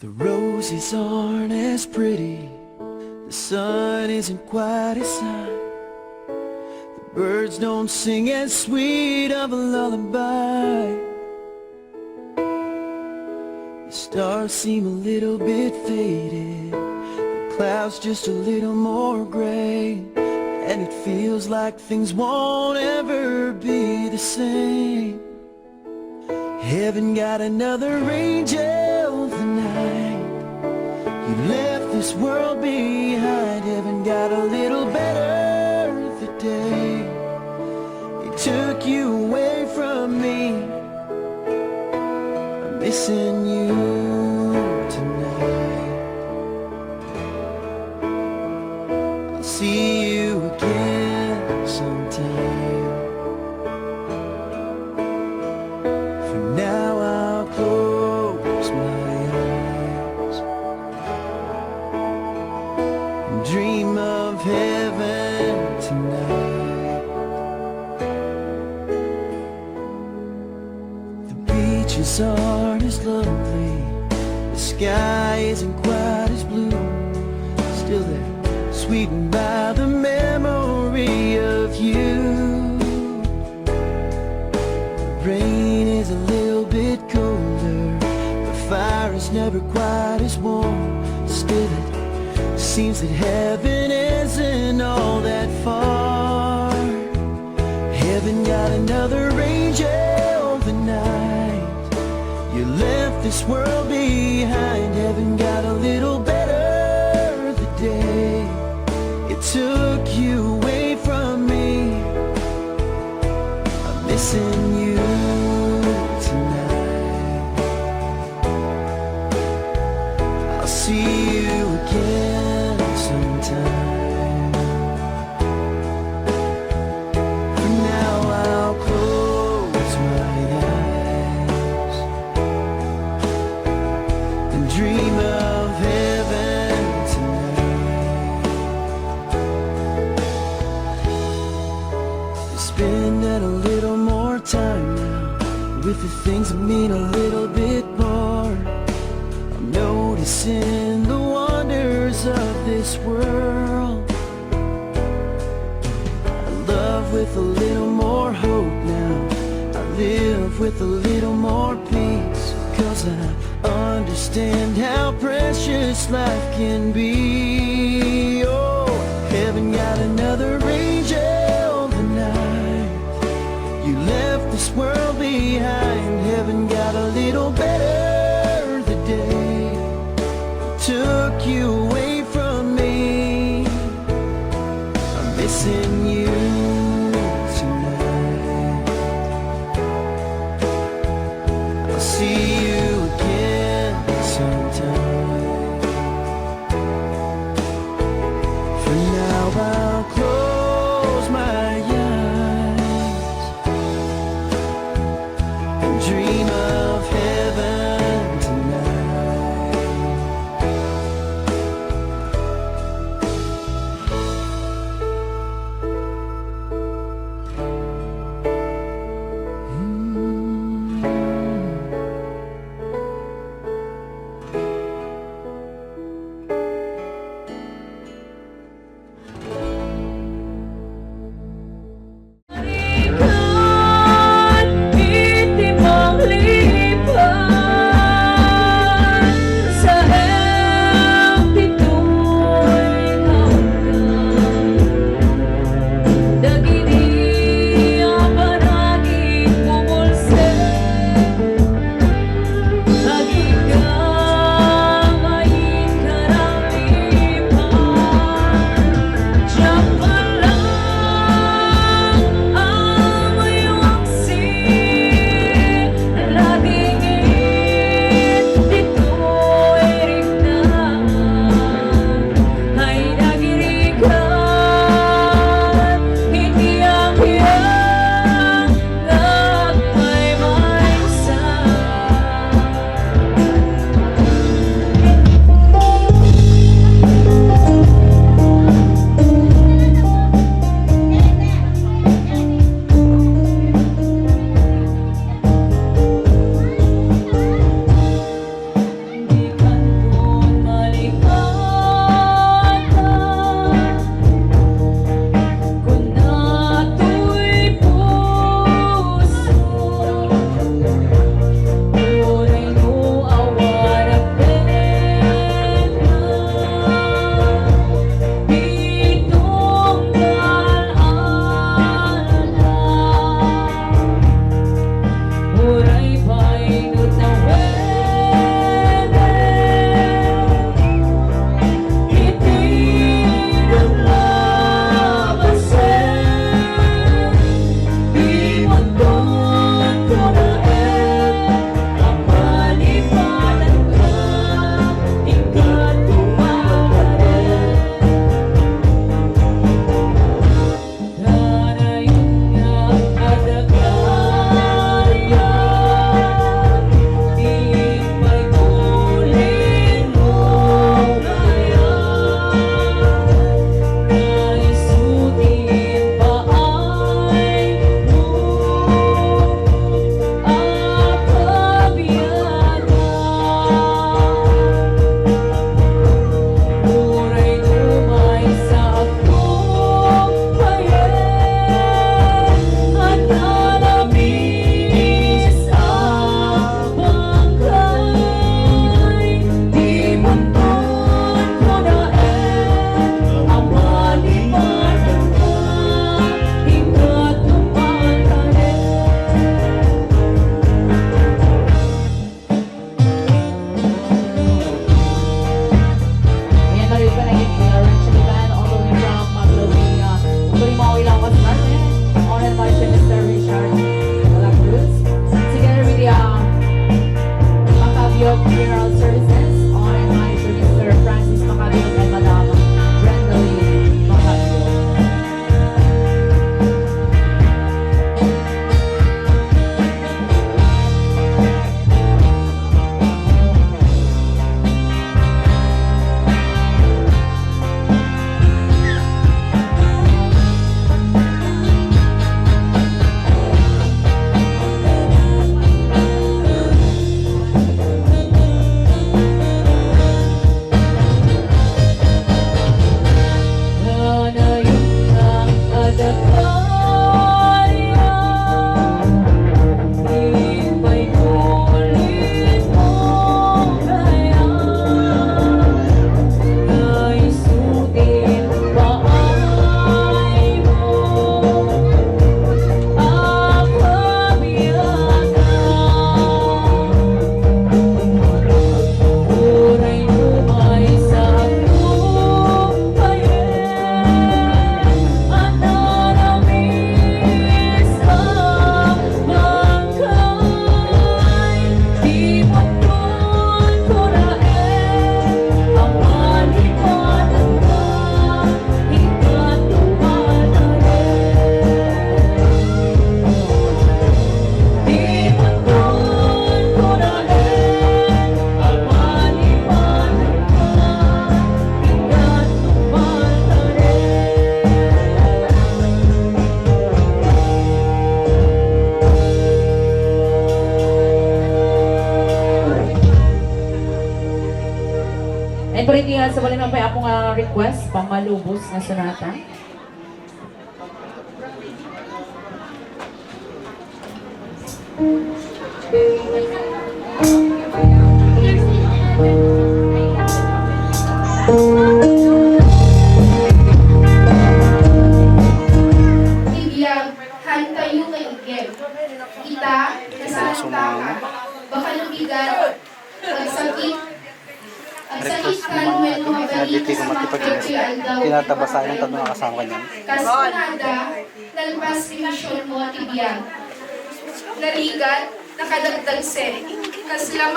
The roses aren't as pretty, the sun isn't quite as high, the birds don't sing as sweet of a lullaby. The stars seem a little bit faded, the clouds just a little more gray, and it feels like things won't ever be the same. Heaven got another angel tonight. You left this world behind. Heaven got a little better the day it took you away from me. I'm missing you tonight. I'll see you again sometime. Now I'll close my eyes and dream of heaven tonight. The beaches aren't as lovely, the sky isn't quite as blue, still they're sweetened by the memory of you. The rain is a little bit colder, the fire is never quite as warm, still it seems that heaven isn't all that far. Heaven got another angel tonight. You left this world behind. Heaven got a little better the day it took you away from me. I'm missing you tonight. I'll see you again sometime. For now I'll close my eyes and dream of heaven tonight. Spending a little more time now with the things that mean a little bit more. I'm noticing the wonders of this world. I love with a little more hope now. I live with a little more peace, 'cause I understand how precious life can be. Oh, heaven got another angel tonight. You left this world behind. Heaven got a little better the day took you away from me. I'm missing you tonight. I'll see you again sometime. For now I'll close my eyes and dream of heaven tonight. ready nga sa balin pa akong request pamalubos nga sonata. Ibiyag, hantayo kay Igem. Ita, nasakta ka, baka lubigan, agsakit ka nung mabalik ka sa mga pagkiandaw. Tinatabasahin ng tanong na kasama niyan. Kasunada, nalpas misyon mo, Ibiyag. Narigat, nakadagdag sen. Kasla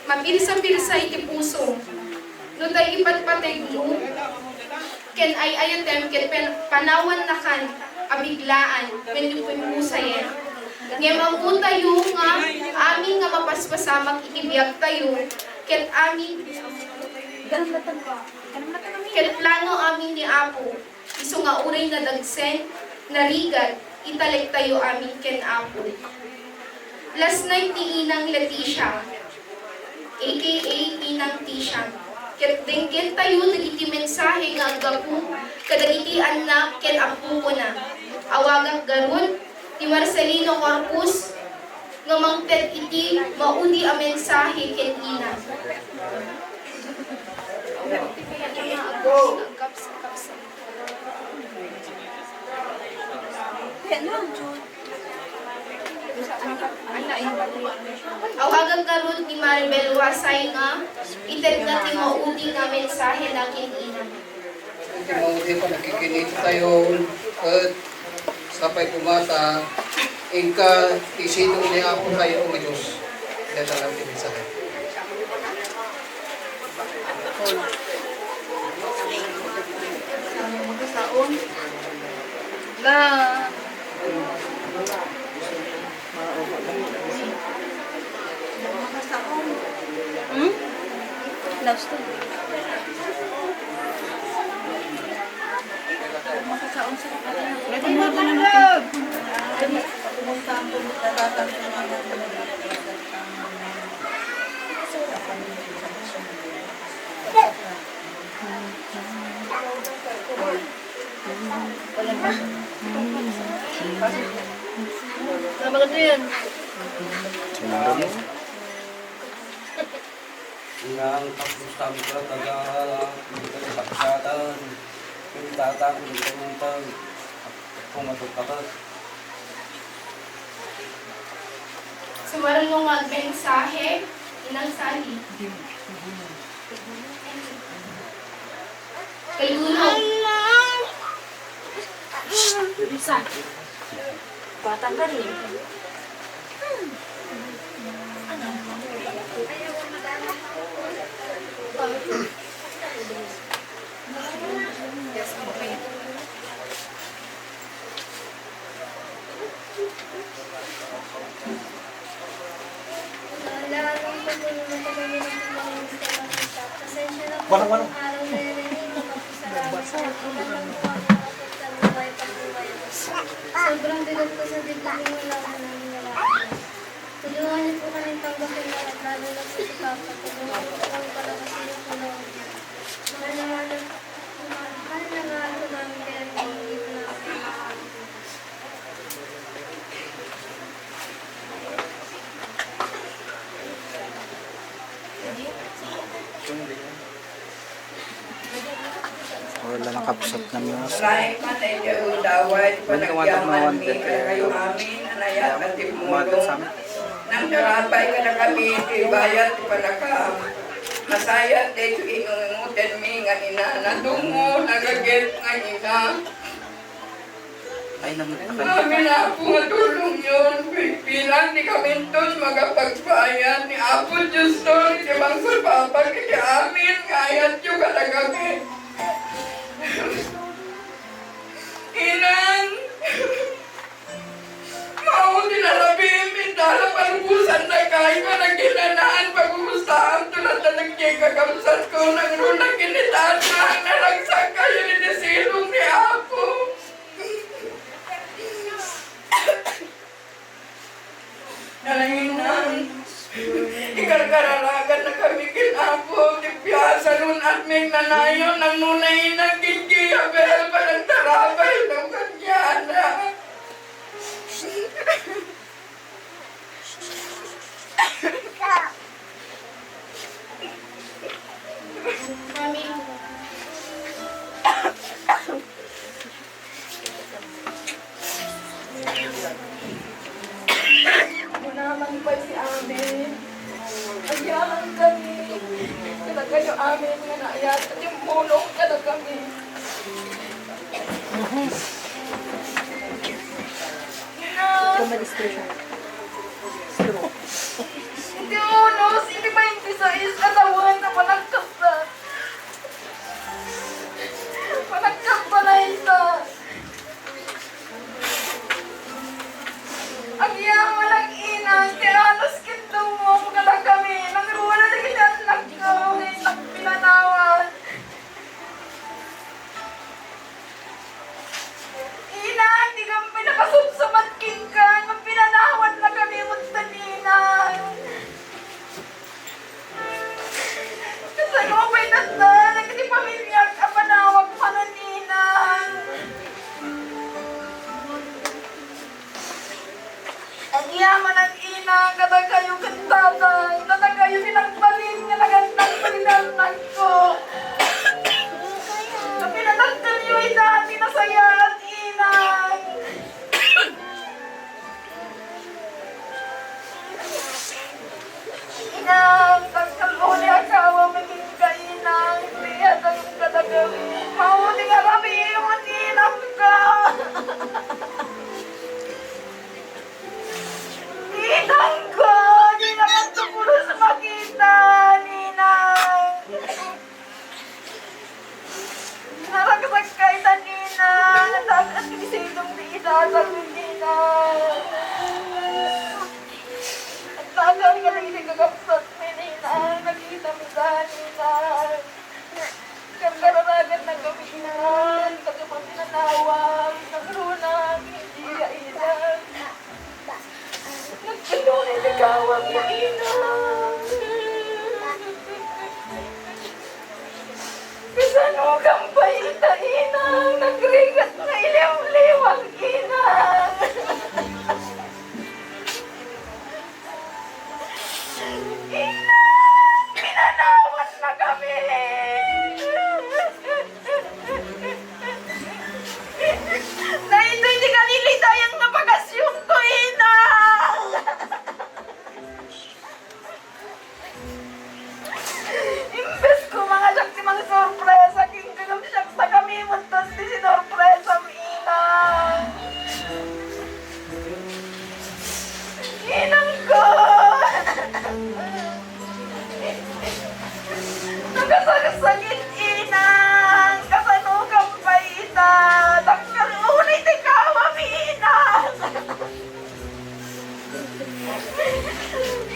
mapilsa-pilsa iti puso. No tayo ipatpatay mo, ken ay ayatem, ken panawan na kan, abiglaan, when you pusayen. Ngayon mamu tayo nga, amin nga mapaspasamak ikibiyag tayo, ken amin, ken plano amin ni Apo, iso nga uray na dagsen, narigat, italek tayo amin ken Apo. Last night ni Inang Leticia, aka Inang Tisha, ket denggen tayo dagiti mensahe nga agapu kadagiti anak ken apo ko na. Awagak garun ti Marcelino Corpus nga mangted iti maudi a mensahe ken ina. Awagang karon ni Maribel Wasay nga ited na ti maudi nga mensahe na ken ina. Timauti pa nakikinito tayo at sapay kumata ingka isidong ni Apo tayo o Diyos. Dito lang din sa akin. Love story. Makasaon sa kapatid. Pwede mo ito na pumunta ang pumunta maganda yan. Ang pagkustam ko taga paksatan, pintatang pumuntan, pumatukapat. Sumaran mo nga mensahe inang sali. Kay Uno. Bisa. Batang galing. Walang. Sobrang bigat ko sa dibdib ng wala ko namin nalaman. Tulungan niyo po kami tanggapin lahat, lalo na po si Papa. Tulungan po kami palakasin yung tulungan niya. Mahal na mahal ko namin kaya hindi ko namin. Wala nakapsat na mga Lahat man ay daway panagyaman mi kayo amin anaya at timulong. Nang darapay ka na kami bayat panaka masaya dito inunguten mi nga ina nadungo nagagit nga ina. ay naman Kami na po nga tulong yun. Bilang di kami tos magapagpayan ni Apo Diyos to. Di bang sa Papa kaya amin. Kayat yung kalagabi. Inang. Mau dinalabim. Indala palubusan na kayo. Nagkinanaan pag-uustaan. Tulad na nagkikakamsat ko. Nangrunang kinitaan na. Nalagsak kayo. Inisilong ni Apo. Nalanginan. Ikarkaralagan na kami kinapo. Tipiyasa nun at nanayon ng nunay ng kinkiya pero parang tarabay ng kanyana. Mami, Naman pa si amin. Ayahan kami. Kada kayo amin nga naayat at yung mulong kada kami. Hindi unos, hindi 26 katawan na managkasat. Managkasat na isa. Ang iyang walang inang, kaya halos kinto mo, magalang kami. Nangruwa na lang yan, nagpinanawan. Ina, hindi kami pinakasubsumat kingkan, magpinanawan na kami, muntanina. Kasi ano ba'y nasa, nagkati pamilya, kapanawag mananina. Ang yaman ng ina, kada kayo kantatay, kada kayo pinagbalin, nga nagandang palilalag ko. Na pinatagkan niyo ina, tinasaya at ina. Ina, tagkaluli akawa, maging kainang, tiyat ang kadagawi. Mahuli nga rami, yung inang ka. Ninang ko! Ninang ang tumulo sa makita! Ninang! Naragsak ka ita, Ninang! Natakas ka isidong di itasal mo, Ninang! Ang tagal ka lang isigagapsat mo, Ninang! Nakita mo sa Ninang! Kararagan ng gaminan! Pagkapang pinanawag! Nagrunang! Hindi ka ilang! Nagpinunay nagawag mo, ina. Kasano kang paita, ina. Nagrigat na iliw-liwag, ina. Ina, pinanawan na kami. Na ito hindi ka nilitayang napagasyon ko, ina. Imbes ko mga siyak si mga sorpresa, king kagam siyak sa kami, muntas di si sorpresa, ina. Inang ko. Nagkasakit, inang. Kasanukang paita. Tangkal unay tikawa, inang.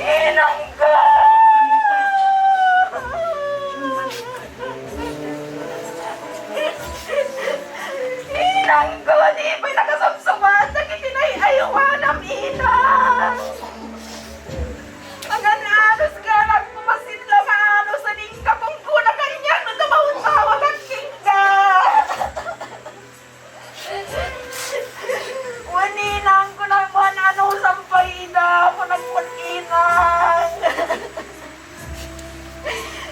Inang ko. Inang ko, di ba'y nakasabsaban sa kikinay-ayawan ng inang. Ang-anos ka, nagpumasin lang ano sa ningka kung kuna kanya na tumawag-tawag ang kingka. Waninang ko na man ano sampayda, managpuninang.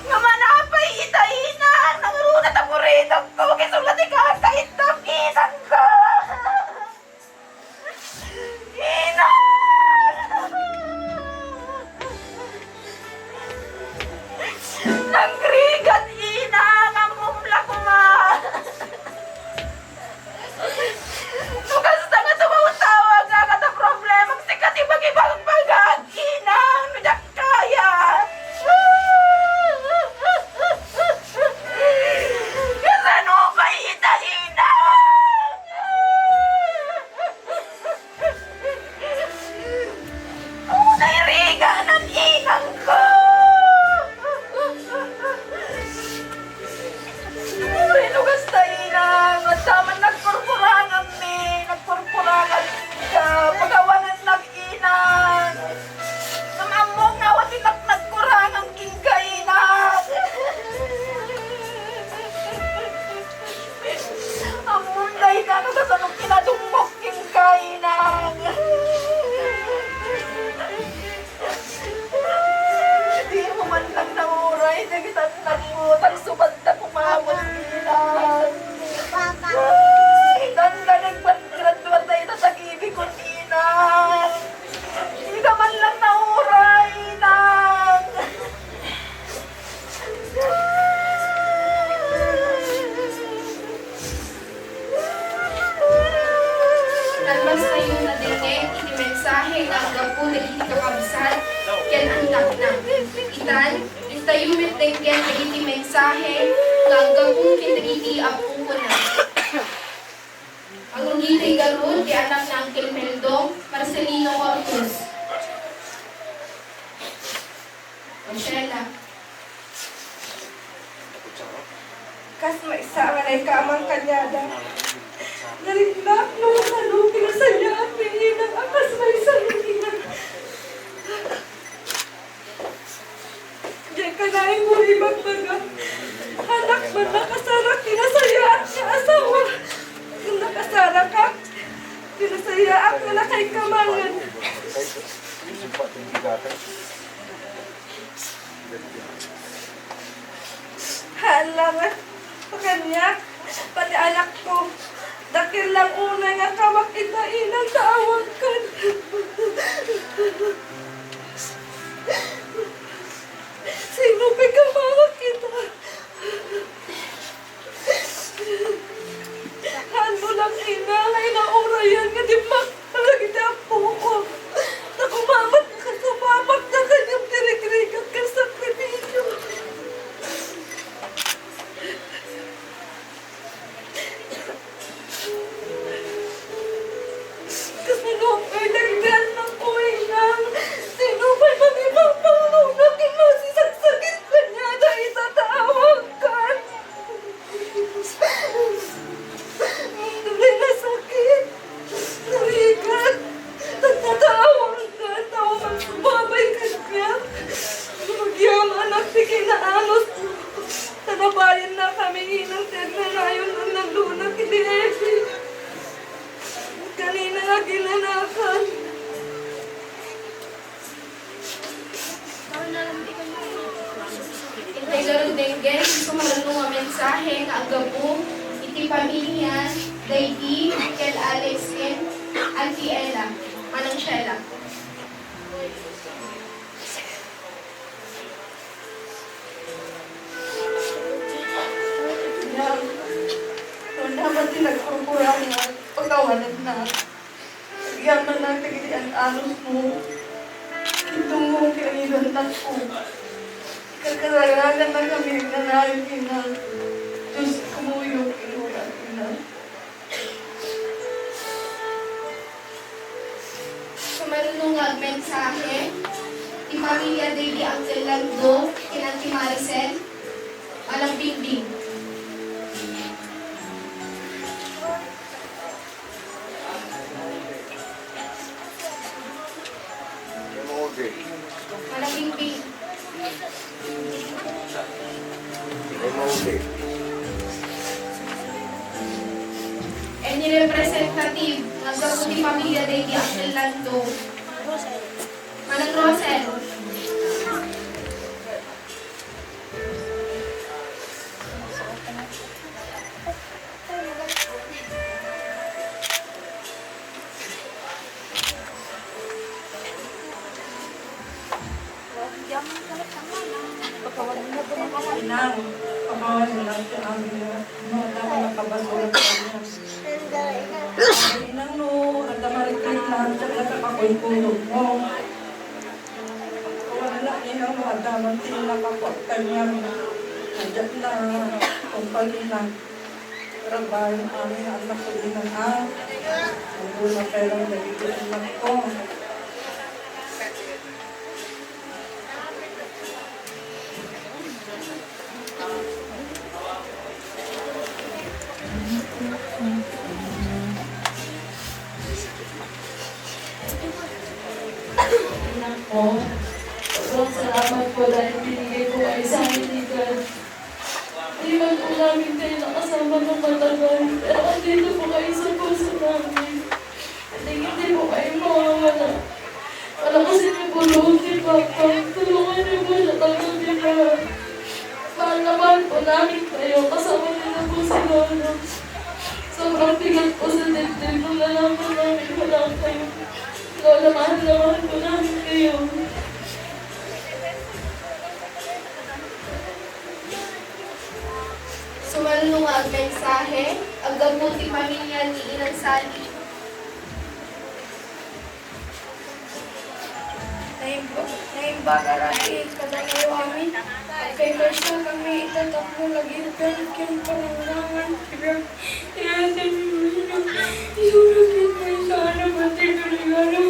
Nga manapay ita-inang, nangrunat ang muridang ko, kisulat ikaw, kahit inang ka. anong kinadumok yung kainang. Di mo man lang nauray, nagitan nagmutang subad na kumamot nilang. Dan ka nagpag-graduate na ito sa ibig ko, Ninang. Hindi ka man lang nauray, Nang. Nalmas na yung nadingin, iti-mensahe nga ang gapo na iti-kakabsat, ken anak na. Itan, intayumit na ken na iti-mensahe nga ang gapo kinagiti-apong ko na. Ang ugitay garun, di anak na Uncle Meldong, Marcelino Corpus. Michela. Kas maisama na ikamang kanyada. Narindak nung salo, pinasaya at pinginang akas may salukinan. Diyan ka na yung mulibag baga. Anak man nakasarak, pinasaya at niya asawa. Kung nakasara ka, pinasaya at na kay kamangan. Halangan pa kanya, pati anak ko. Dakil lang una nga kawak inang taawag ka. Sino pagkamawag kita? Ano lang ina, ngay naurayan nga di makalagita po ko. Nakumamat na ka sumapak na kanyang dirigrigat ka sa sakripisyo. Sino pa'y nagdan ng kuhinang? Sino pa'y mamipapalong na kinasisagsagit ka niya dahil tatawag ka? Dali na sakit, narigat, tatawag ka, tawag babay ka niya. Magyaman at pikinaanos mo. Tanabayan na kami inang tegnanayon ng naglunak kiti-esi. Kanina nga ginanakan. Intay garun denggen, sumarunong nga mensahe nga ang gapo, iti pamilya, Daity, Michael Alex, ken Auntie Ella, Manang Sheila. Yan. Kung dapat tinagpurpuran nga, pagkawalan na. Bigyan man lang tigilian anos mo. Itong mong kinailantan ko. Kakaragagan na kami na nahin ina. Diyos kumuyong inuyan ina. Sumarunong nga ang mensahe, ti pamilya Daily Uncle Lando, ken Auntie Maricel, Manang Bingbing. Manang Bingbing. Any representative ng Gaputi Pamilya Daily Uncle Lando, Manang Rosel. Inang, pakawalan lang siya amin na. Mga dapat nakabasulat sa kanya. Inang no, at namarikit lang siya nakapakoy kulog mo. Wala niya mga dapat tinakakwak kanya. Nandiyan na, kumpali na. Trabaho yung aming anak ko din ang wala perang nagiging anak ko. Ako, sobrang salamat po dahil binigay ko kayo sa akin ni God. Hindi man po namin namin kayo nakasama ng matagal. Pero andito po kayo sa puso namin. Hindi po kayo mawawala. Palakasin niyo po loob ni Papa. Tulungan niyo po siya tanggapin na. Mahal na mahal po namin kayo. Kasama niyo na po si Lolo. Sobrang bigat po sa dibdib nung nalaman namin wala kayo. Lola, mahal na mahal po namin kayo. Sumalungang mensahe, ang gabuti pamilya ni Inang Sally. Naimbagarahi kadalaw amin. At kay Krishna kami itatakbo lagi kin panangangan. Iyasin mo siya. Isuragin mo sana pati kaligara.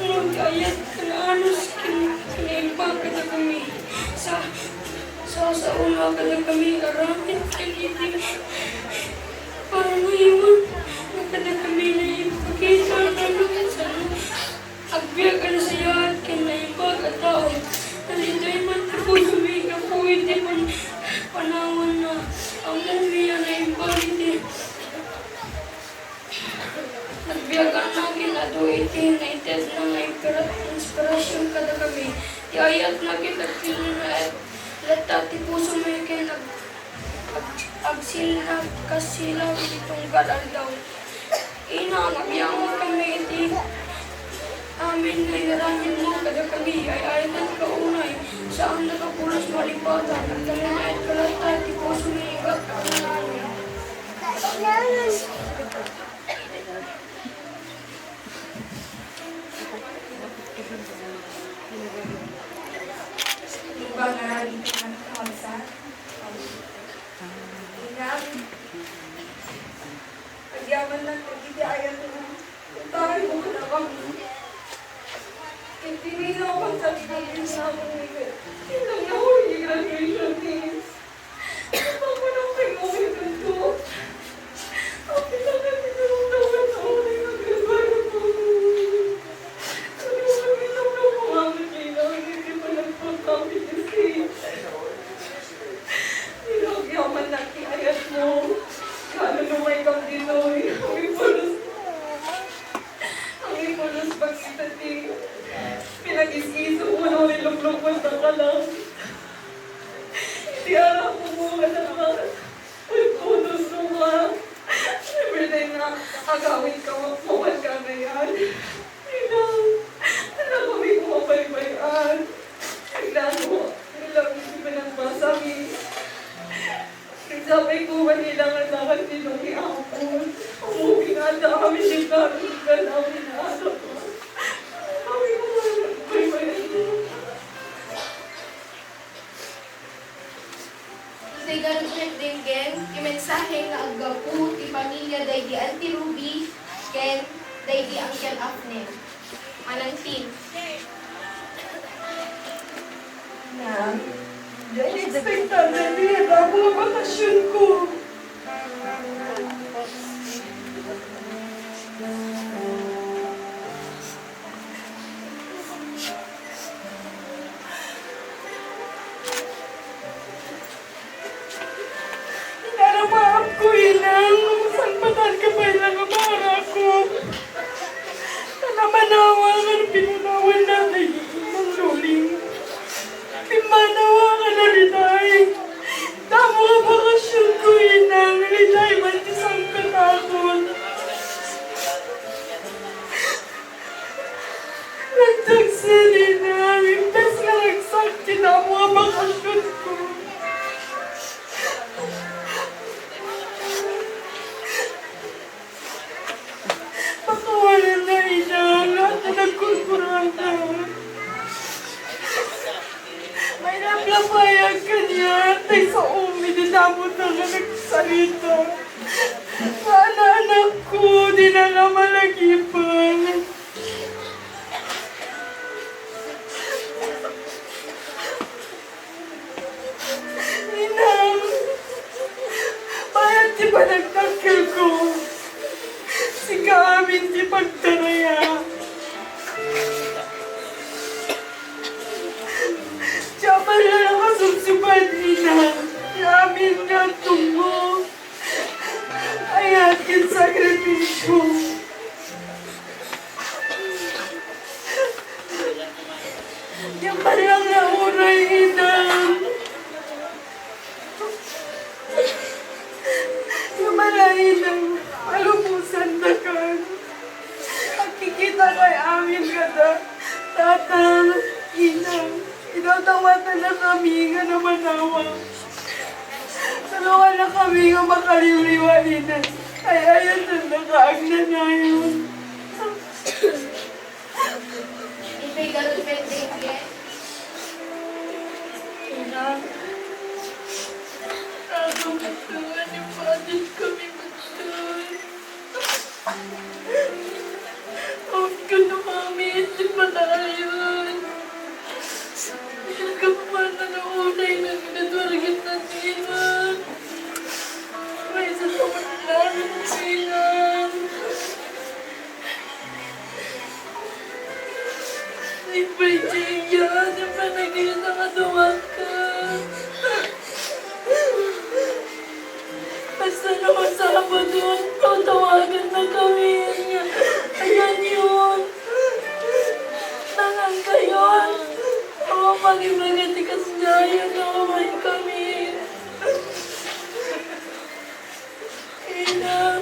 Magkayat ka na anos kinaimbag ka na kami. Sa una ka na kami aramit kalitin. Para ngayon, nakada kami na ipakita namin sa agbiya ka na sa yahat kinaimbag at tao. Nalito'y man po sumiga po hindi man panahon na ang mumiya na imbag hindi. Nagbiyagan natin at uitin na ites na may inspirasyon kada kami. Iayat na kita at latati puso may kayo agsil na kasilaw itong galaldaw. Ina, nabiyang mo kami iti. Amin na inaranyan mo kada kami ay ayatan kaunay. Saan nakapulas malipatan at kami na at kalatati puso may igat ang namin. Ibangan ang kawansa. Inang, pagyaman lang nagdidayan mo. Tayo mo na kami. Hindi na ako sa tigil sa amin. Hindi na ako i-graduation days. Ako na pinawin ito. Ang pinag-ibig naman sa ulit ng gagawin ko. Ano ang ginagawa ko ang kailangan hindi pa nagpagkami kasi. Nilagyaman na kiayat mo. Kano lumay kang dinoy. Ang ipulos pagkitating. Pinag-isiso mo na niluglog mo sa kalang. Hindi alam mo mga naman. Ay, punos mo nga. Everyday na agawin ka, magpawal ka na yan. Inang, alam mo may kumapaybayan. Kailan mo, ilang hindi pa nang masabi. Sabi ko, manilang ang lakas nilong iapon. Umuwi nga dami si Carlos ka namin na ano ko. Sabi ko, magpaybayan. Isa'y galutin din, Ken. Imensahe nga ang gapu, ti pamilya day di Auntie Ruby, Ken, day di Uncle Afnen. Manang team. Na, dahil expectan na niya na mga bakasyon ko. Inaramahan ko ilang, sangpatan ka ba ilang amara ko? Namanawa ka na pinunawan natin ng luling. Pimanawa ka na rinay. Tamo ka bakasyon ko inang, rinay mantisang katakot. Nagtagsili na, imbes na nagsakti na mo ang bakasyon ko. Pakawalan na inang, lahat na nagkulkurata. May naplapayag ka niya, tay sa dinamot na nga nagsalita. Sana anak ko, di na nga malagipan. Inang, bayad di ba nagtakil ko? Si kaamin di pagtaraya. ko. Yung palang nauray, inang. Yung malahin ng malubusan na kan. Nakikita kay amin ka na. Tatang, inang. Inatawatan na kami nga na manawa. Tulungan na kami nga makaliliwalinan. Ay, ayan na nakaagna na yun. Ibig ganun pendenge. Inang. Nagumatuan yung patin kami magsun. Huwag ka na mami, hindi pa tayo. Nagkapaman na naunay na ginatwaragin natin. May isa pa man namin silang. Iba'y siya, di ba naging nakatuwag ka? Basta naman sa doon, tawagan na kami. Ayan yun. Tangan ka yun. Ako pag-ibagati ka sa daya na kamay kami. Ina,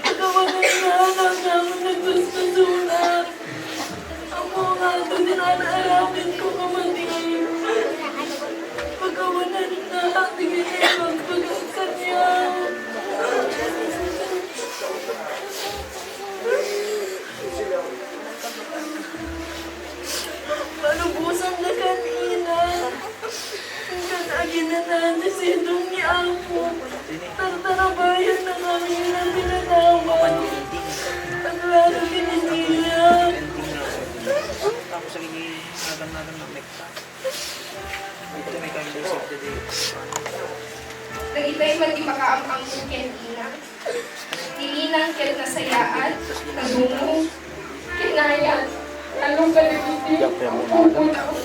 pagkawagan na anak namin na gusto sulat. Ako nga ito dinanaaramin ko kamatid. Pagkawanan na tigil na magpagagkan niya. Malubusan na kanina. Hanggang aginanan na sidong ni Apo. Tartarabayan na kami ng pinanawa. Ang lalo kininiya. Tapos lagi nagan ng nekta. Ito may kami sa day. Nagitay man di makaamang ken ina. Tininang ken nasayaan. Nagungong. Kinayan. Anong kalibiti? Pupunaw.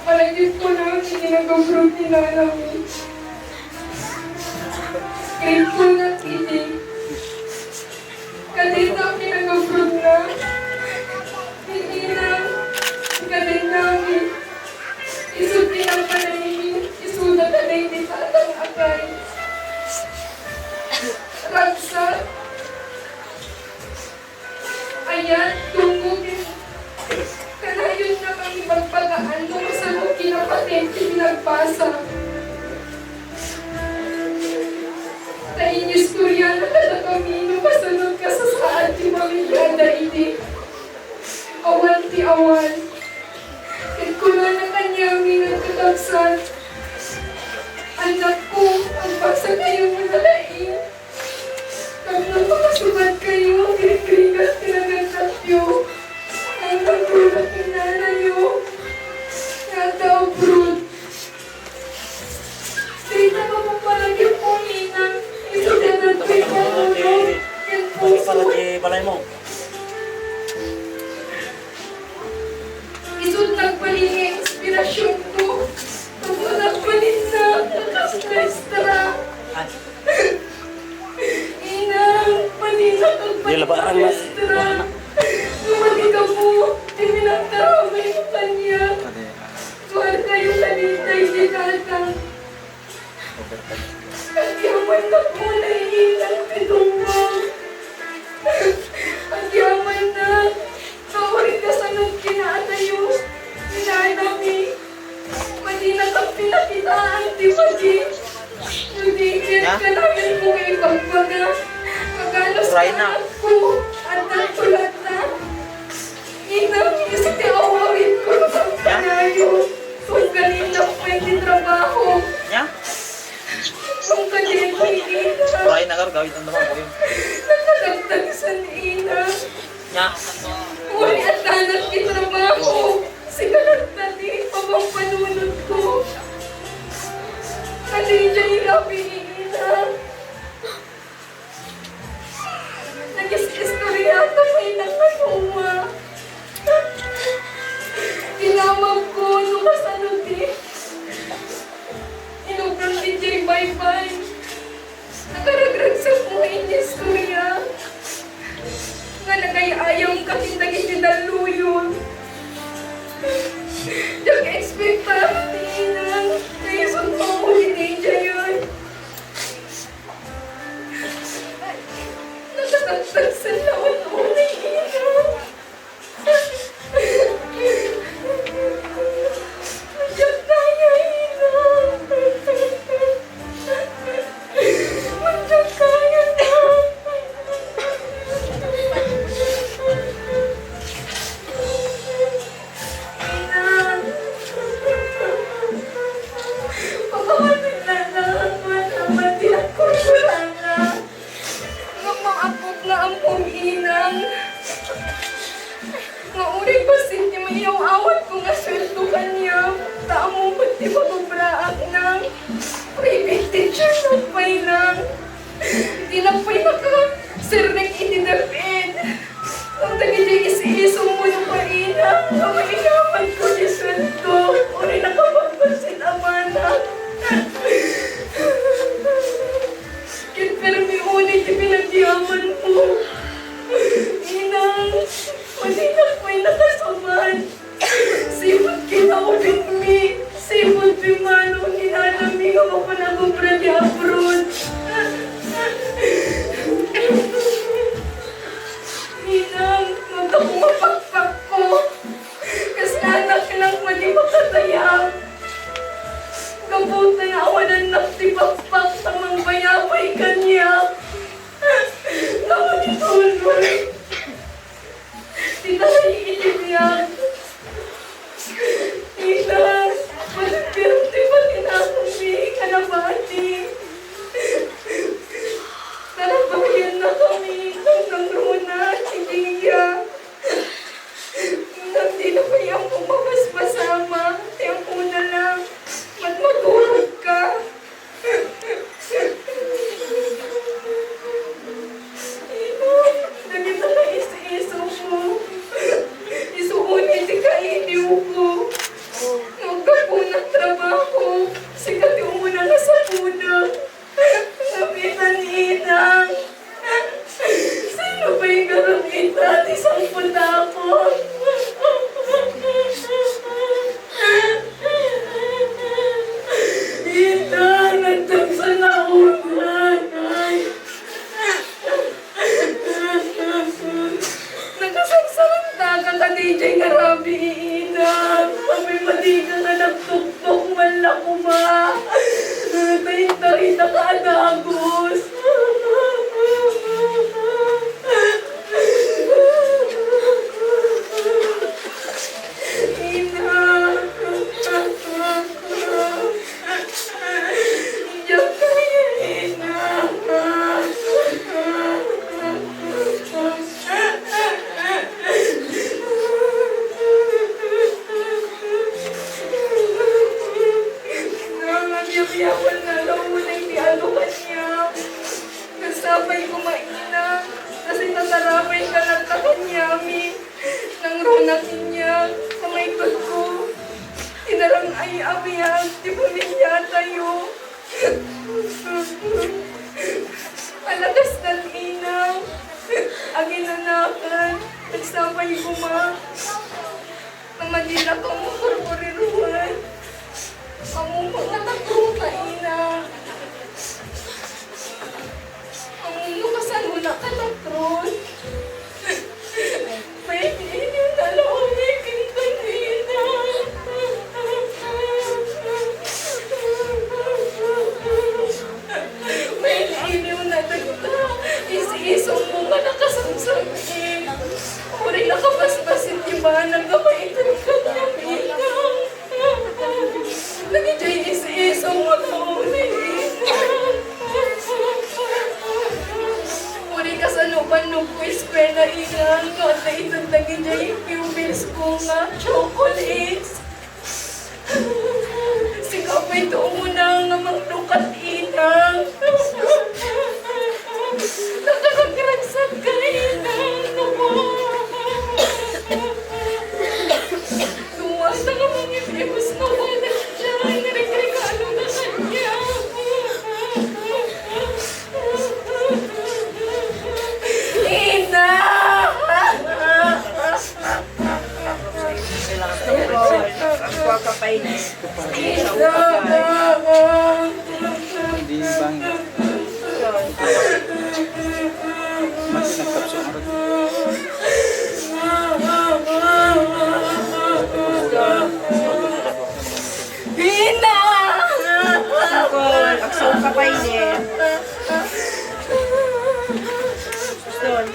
Malagit ko na ang sinagabrood ni Nanami. Grateful na titig. Kadit ang pinagabrood na. Hindi na. Kadit namin. Isuti ang panahimik. Isuda ka na hindi tatang akay. Ragsa. Ayan, tungkutin. Kanayon na kami magpagaan kung saan mo kinapatente pinagpasa. Nainis ko riyan na kada kami pasunod ka sa saan di mamilada ini. Awan ti awan. Kahit ko na na kanya minang katagsan. Anak ko, ang pasa kayo manalain. Kung napakasubat kayo, kirikat tinagantat nyo. Ang nagulak ni nanayo. Nataw brood. Dito pa mo palagi po, Ninang. Ito na nagpay ka mo. Yan po balay mo. Isut nagpaling ang inspirasyon ko. Ako nagpaling na. Nakastra. Inang, palinag ang palinag-estra. Lumali ka mo. Iminagdaramay mo kanya. Suwal kayo kanitay di katang. Agyaman na po na iinang pitumang. Agyaman na. Kawarin ka sa nung kinatayo. Inanami. Mali na kang pinakitaan, di ba di? Nagdikit ka namin po kay pagbaga. Magalos ka ako. At nagtulat na. Inang, isiti awawin ko sa panayo. Kung kanina pwede trabaho. Ya? Kung kanina pwede na. Try na gawin ang naman ko yun. Nakalagtag sa ina. Ya? Uli at tanak kitrabaho. Sigalat na di pabang panunod ko. Kanina ilabi ni ina. Nagis-istorya ito may nakayuma. Tinawag ko nung kasanod di. Inubrang DJ bye-bye. Nakaragrag sa istorya. Nga nagayayang katindang itinaluyon. Nag-expect pa tinang kaisang pangulitin siya yun. Nakatagtag sa lawan ko na inang. Diyan kaya inang. Diyan kaya na. Inang. Pagkawanin na lang. Malaman din ako wala na. Nga maapog na ang inang. Nga uri ko sinti mayaw awat ko nga sweldo kanya. Taamong pati magubraak ng private teacher na pay lang. Di na pay naka-sirnek itidapin. Ang tagiging isi-isong mo na pa inang. Nga mainaman ko ni sweldo. Uri nakapagpasin amana. Kit pero may unit pinagyaman mo. Inang, malinak may nakasuman. Sipot kinaulit mi. Sipot pimanong hinanami ka mo pa nagubra di abroad. Inang, magkakumapagpak ko. Kasnanak lang mali makatayang. Kabuta na awanan naktipakpak sa mga bayabay kanya. Namanituloy. Tinahihilip niya. Inang, malipirti pa tinakumi ka na bati. Narabayan na kami ng runa, hindi niya. Inang, di na kayang bumabas pasama. Tiyang una lang. Matulog ka. Inang, nagita na isa-iso mo. Isuunin di ka iniw ko. Magkapunang trabaho. Sikat yung muna na sa una. Napitan inang. Sino ba yung garang ita at isang punta ko? Inang, nagtagsa na ulan. Nagkasagsaran dagang ka DJ nga rabi inang. Kami mali ka nga nagtuktok man lang kuma. Tahin-tahin na ka adagos. Inang. Diyan kaya inang. Nangangyayawal na lang mo na hindi ano kanya. Kasabay ko mainang. Kasi natarapay ka lang ka kanyami. Nang ronak niya sa may bag ko. Tinarang ay abiyag. Di pamilya tayo. Alagas ng inaw. Ang inanakan. Nagsabay ko ma. Nang madila ko mo korporiruan. Ang mga tatlong kaina. Ang lukasan mo na katatron. May yung dalawang ikintan ina. May yung nadagda. Isi-isong mo nga nakasamsangin. Uri nakabasbasin di ba? Nagkapaitan ka niya inang. Nagijay is-isang makaulin. Uri ka sa lupan ko eskwela inang. Kata itong nagijay pupils ko nga chocolates. Sikapay ito muna nga maglukat inang. Nakakagragsag ka inang. Tuwasa ka mga ibibos na wala siya. Narikrikalo na kanya. kapainis. Sa upakan. Hindi bang masih nagkapso ang Sakol, akso kapainis. Doon.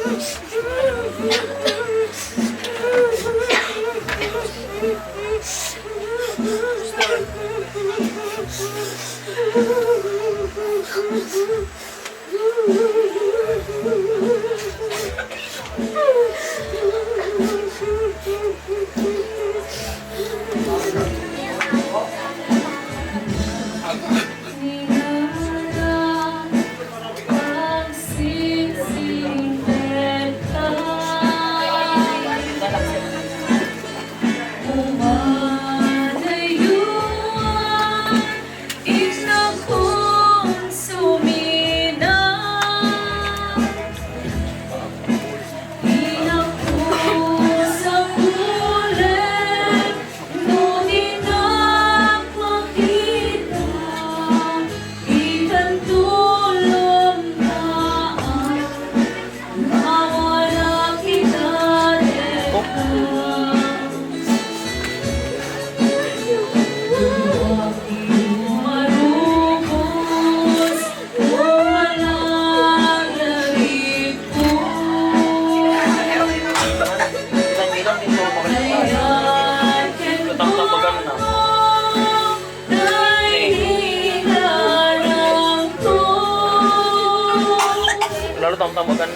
lalo tama-tamagan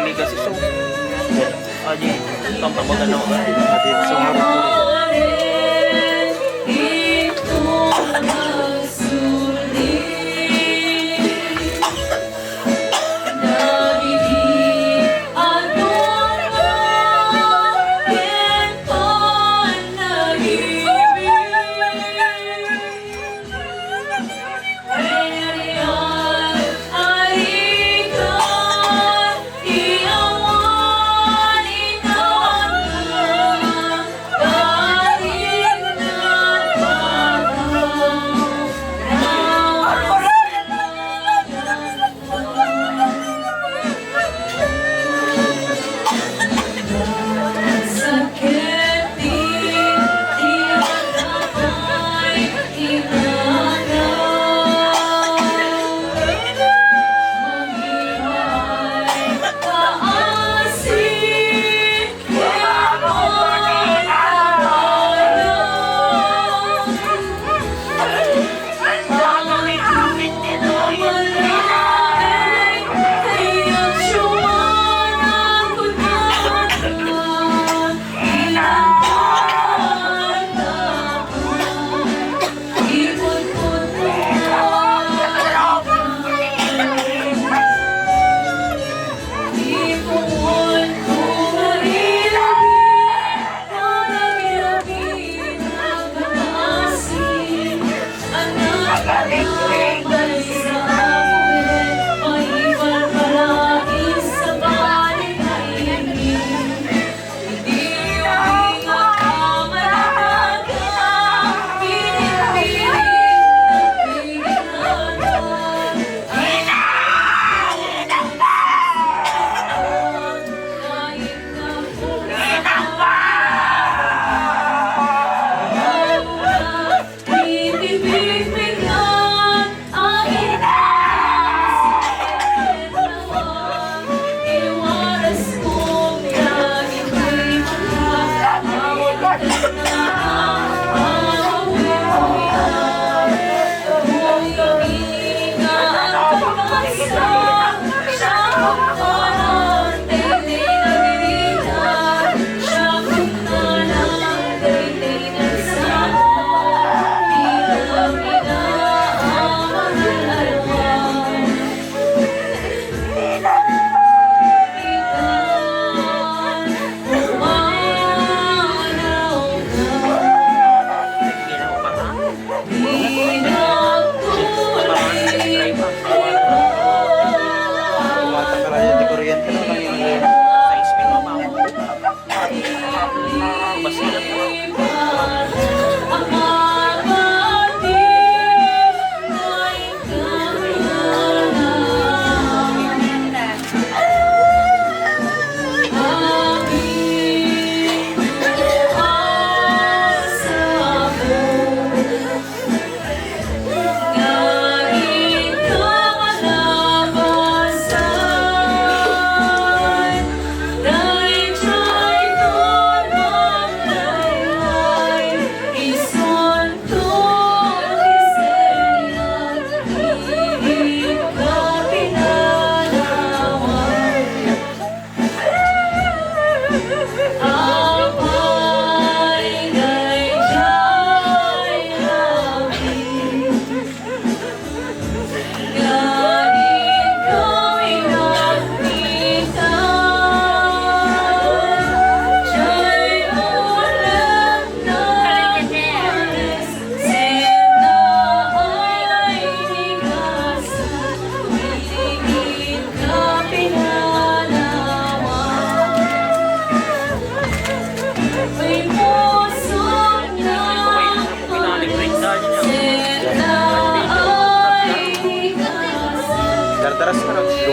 ini kasi so aja tama-tamagan ako so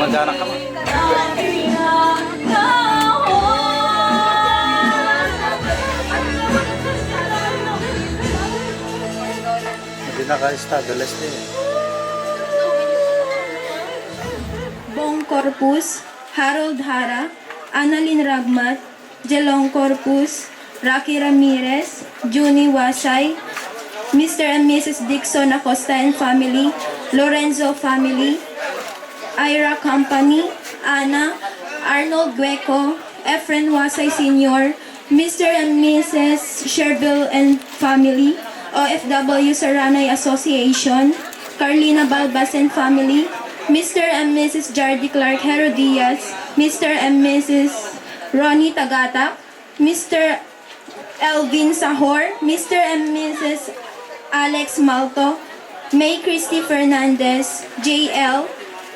Gumagana ka mo. Hindi naka-stabilize din. Bong Corpus, Harold Hara, Annalyn Ragmat, Jelong Corpus, Rocky Ramirez, Juni Wasay, Mr. and Mrs. Dixon Acosta and family, Lorenzo family, Ira Company, Ana, Arnold Gueco, Efren Wasay Sr., Mr. and Mrs. Sherville and family, OFW Saranay Association, Carlina Balbas and family, Mr. and Mrs. Jardy Clark Herodias, Mr. and Mrs. Ronnie Tagata, Mr. Elvin Sahor, Mr. and Mrs. Alex Malto, May Christy Fernandez, JL,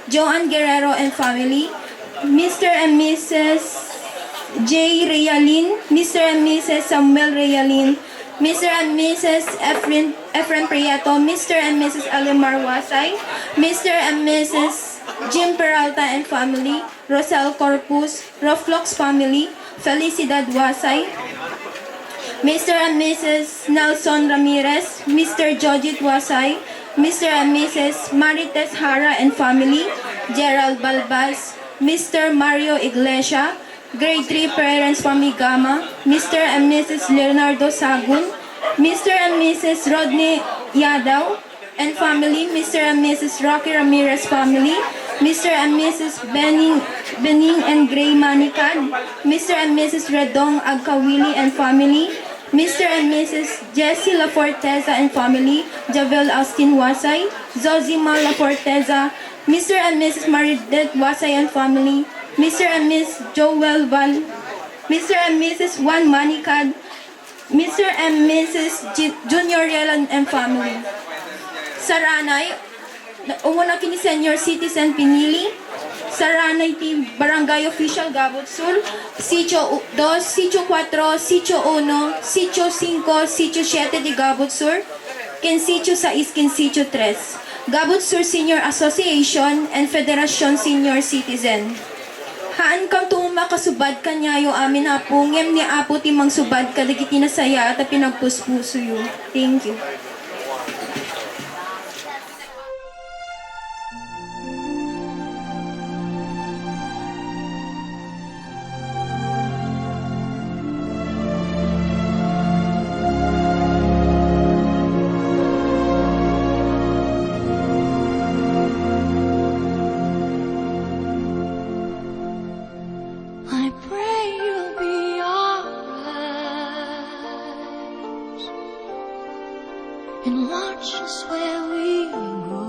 Joan Guerrero and family, Mr. and Mrs. J. Realin, Mr. and Mrs. Samuel Realin, Mr. and Mrs. Efren Prieto, Mr. and Mrs. Alimar Wasay, Mr. and Mrs. Jim Peralta and family, Rosel Corpus, Roflox family, Felicidad Wasay, Mr. and Mrs. Nelson Ramirez, Mr. Jojit Wasay, Mr. and Mrs. Marites Hara and family, Gerald Balbas, Mr. Mario Iglesia, Grade 3 Parents Family Gamma, Mr. and Mrs. Leonardo Sagun, Mr. and Mrs. Rodney Yadaw and family, Mr. and Mrs. Rocky Ramirez family, Mr. and Mrs. Bening and Gray Manikan, Mr. and Mrs. Redong Agkawili and family, Mr. and Mrs. Jessie La Forteza and family, Javel Austin Wasay, Zozima La Forteza, Mr. and Mrs. Maridet Wasay and family, Mr. and Miss Joel Val, Mr. and Mrs. Juan Manicad, Mr. and Mrs. Junior Yelan and family. Saranay, umuna kini Senior Citizen Pinili, Saranay Team Barangay Official Gabot Sur, Sitio 2, Sitio 4, Sitio 1, Sitio 5, Sitio 7 di Gabot Sur, Ken Sitio 6, Ken Sitio 3, Gabot Sur Senior Association and Federasyon Senior Citizen. Haan kam tumuma kasubad kanyayo amin apo, ngem ni apo timang subad kadagiti nasaya at pinagpuspuso yu. Thank you. I pray you'll be alright and watch us where we go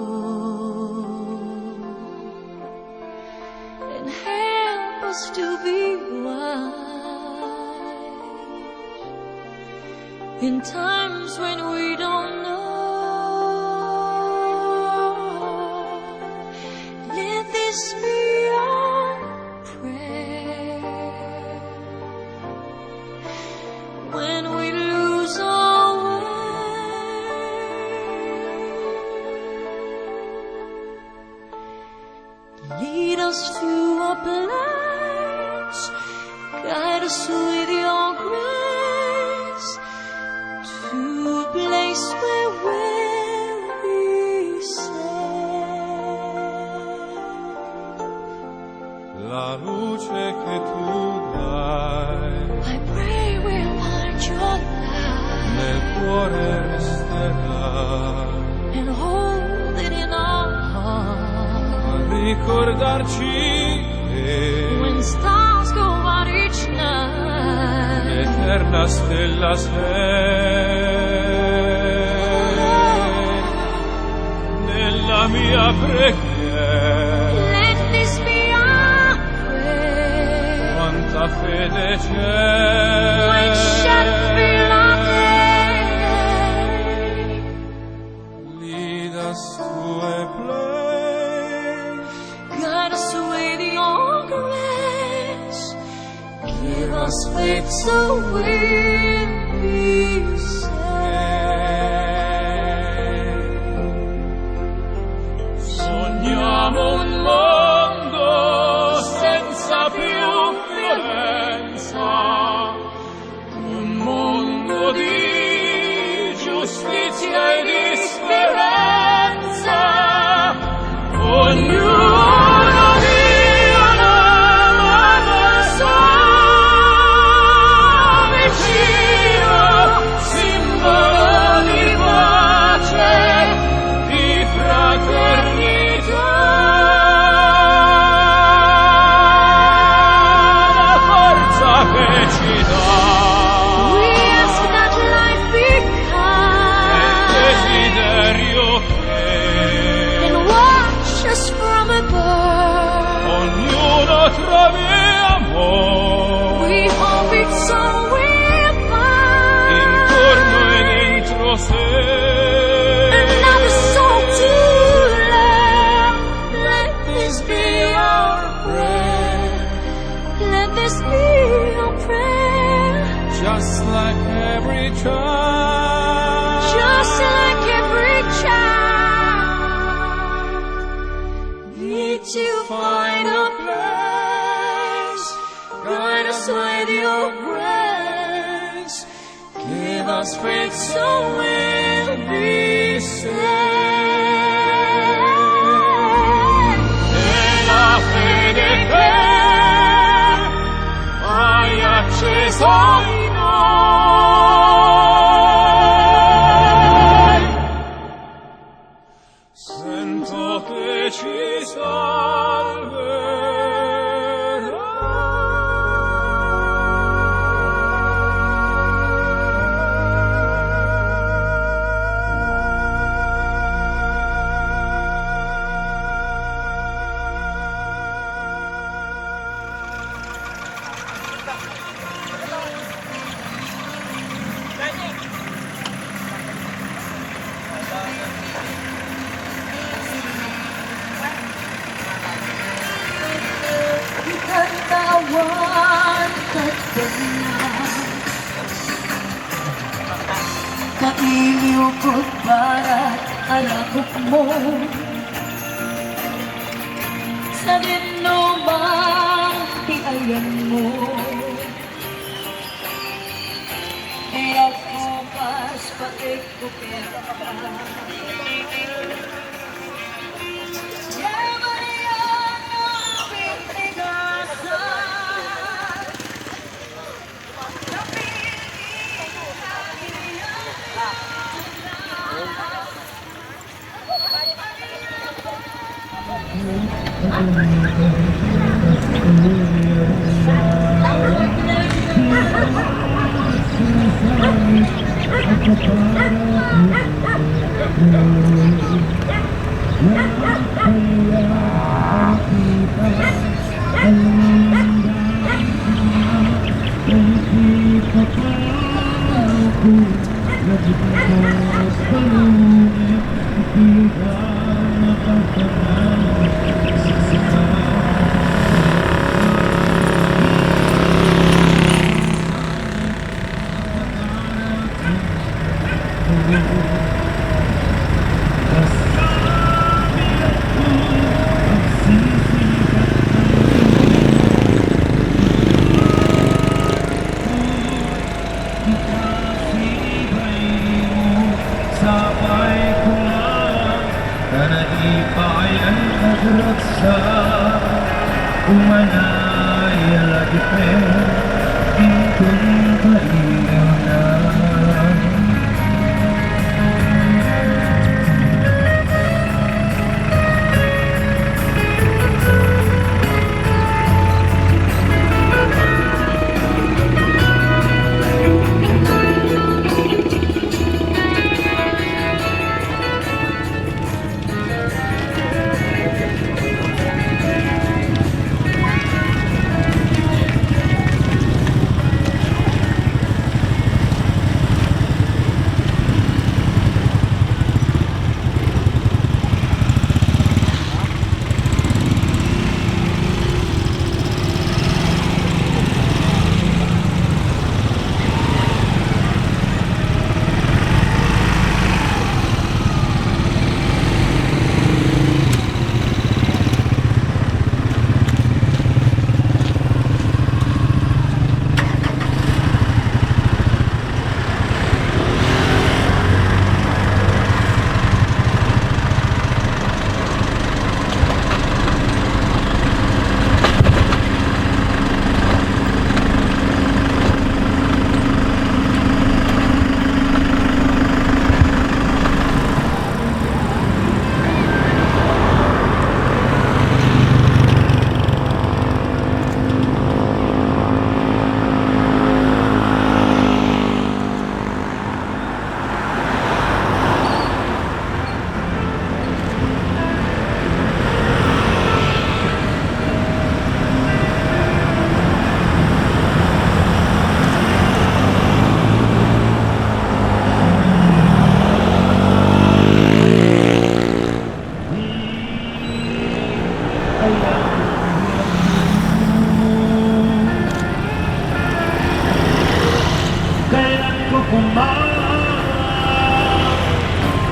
and help us to be wise in times when we don't know. Let this be our prayer when we lose our way. Lead us to a place, guide us with your grace, to a place where we'll be safe. La luce che tu dai I pray we'll find your nel light cuore resterà and hold it in our heart. a ricordarci che When stars go out each night, l'eterna stella sei nella mia preghiera. let this be our prayer. Quanta fede When c'è shadows fill our day, lead us to a place guide us with your grace. Give us faith so we'll be safe. sogniamo un mondo just like every child. Just like every child, need to find a place. Guide us with your grace. Give us faith so we'll be saved. Nella fede che hai acceso in noi, sento che ci Ikantawan kagana kailiw ko't barat alakok mo sa ginumang tiayan mo. Iyak ko pas paikupit ka.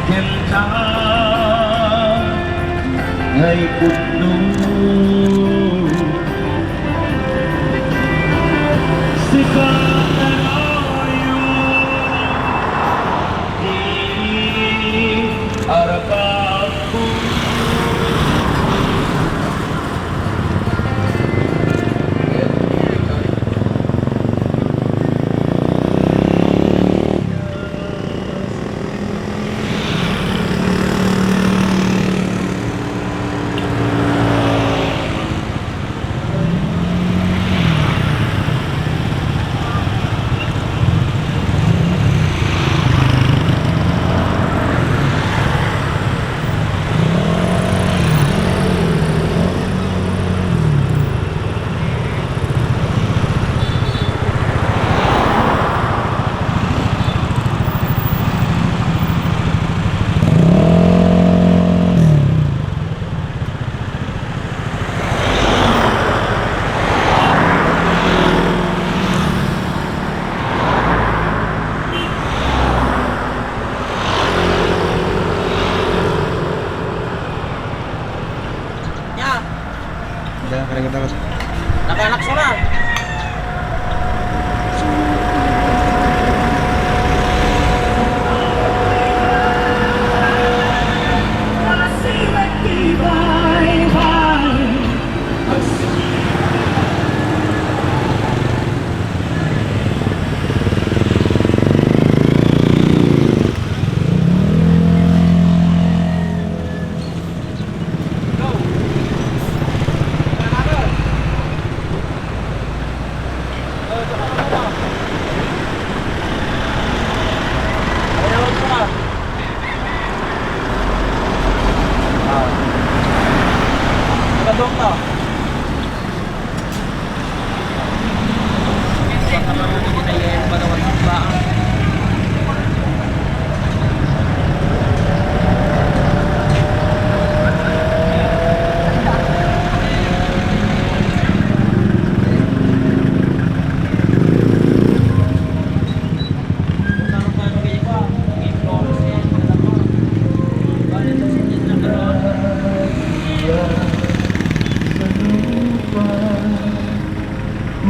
Kenta ay puno sikat arayo di arapaku. Jangan kena-kena. Anak-anak sana.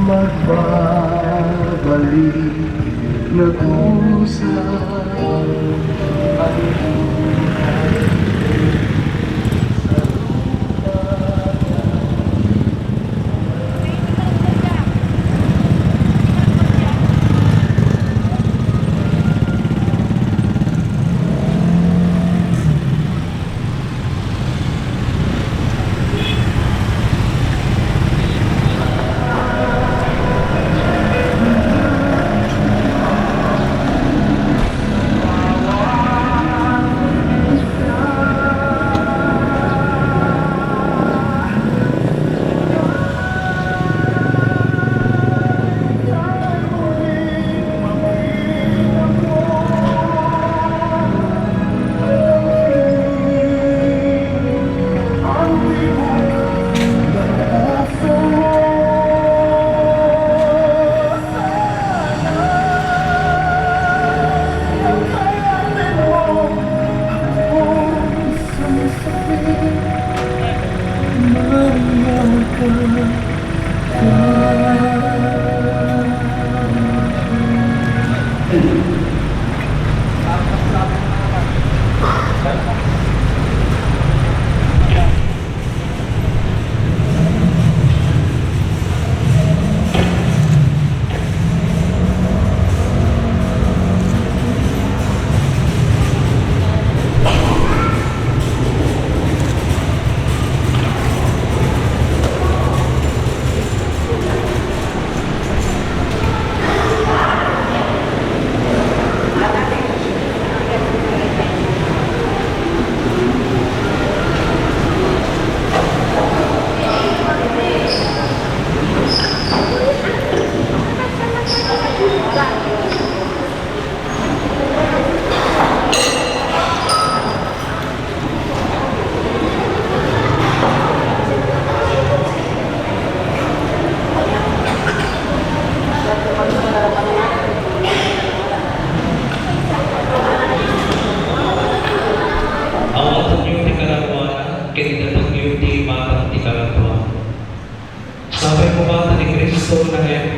Magbabalik na kusa ang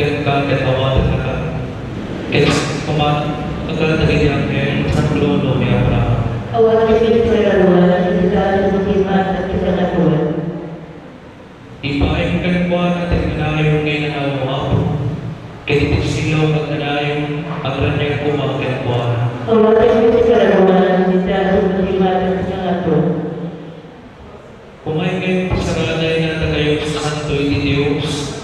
ken ka ken awalan ka. Ken kumat agad-agad yang sa lolo ni Abraham. Awan kami pagkakaroon, hindi mag-imat at pagkakaroon. Ipain kan buwan natin kanayong ngayon na apo. Kaya silaw at kanayong agran niyang kumakan buwan. Awan kami pagkakaroon, hindi mag-imat at pagkakaroon. Kumain kayo sa kalanay na kayo sa Santo iti Diyos.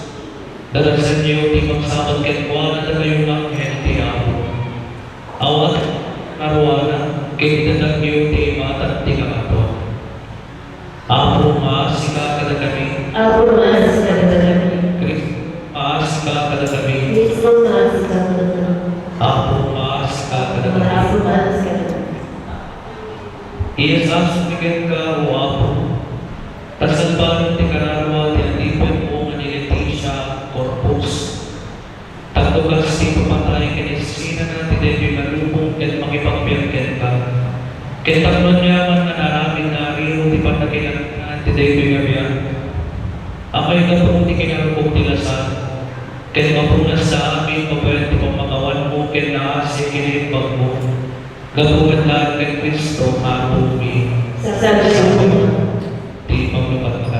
Dalasan niyo di magsamad ken buwan na kayong anghel ti apo. Awat arwana kaya dadag niyo ti matat ti kamato. Apo maasika kada kami. Apo maasika kada kami. Kristo maasika kada kami. Kristo maasika kada kami. Apo maasika kada kami. Apo maasika kada kami. Iasasumigan ka o apo. Tasalbanan ti kararwa ti antipon mo nga ni Leticia Corpus. Tagtugas ti papatay kinisina na ti Debbie malubong ken makipagpiyagken ka. Ken takman niya man na naraming nariro ti panaginagnan ti Debbie gabiyan. Amay ka po ti kinarupog ti lasan. Ken mapunas sa amin mapwede pamakawan mo ken naasi kinimbag mo. Gabugan lahat kay Kristo apo mi. Sa sabi mo. Di maglupat ka.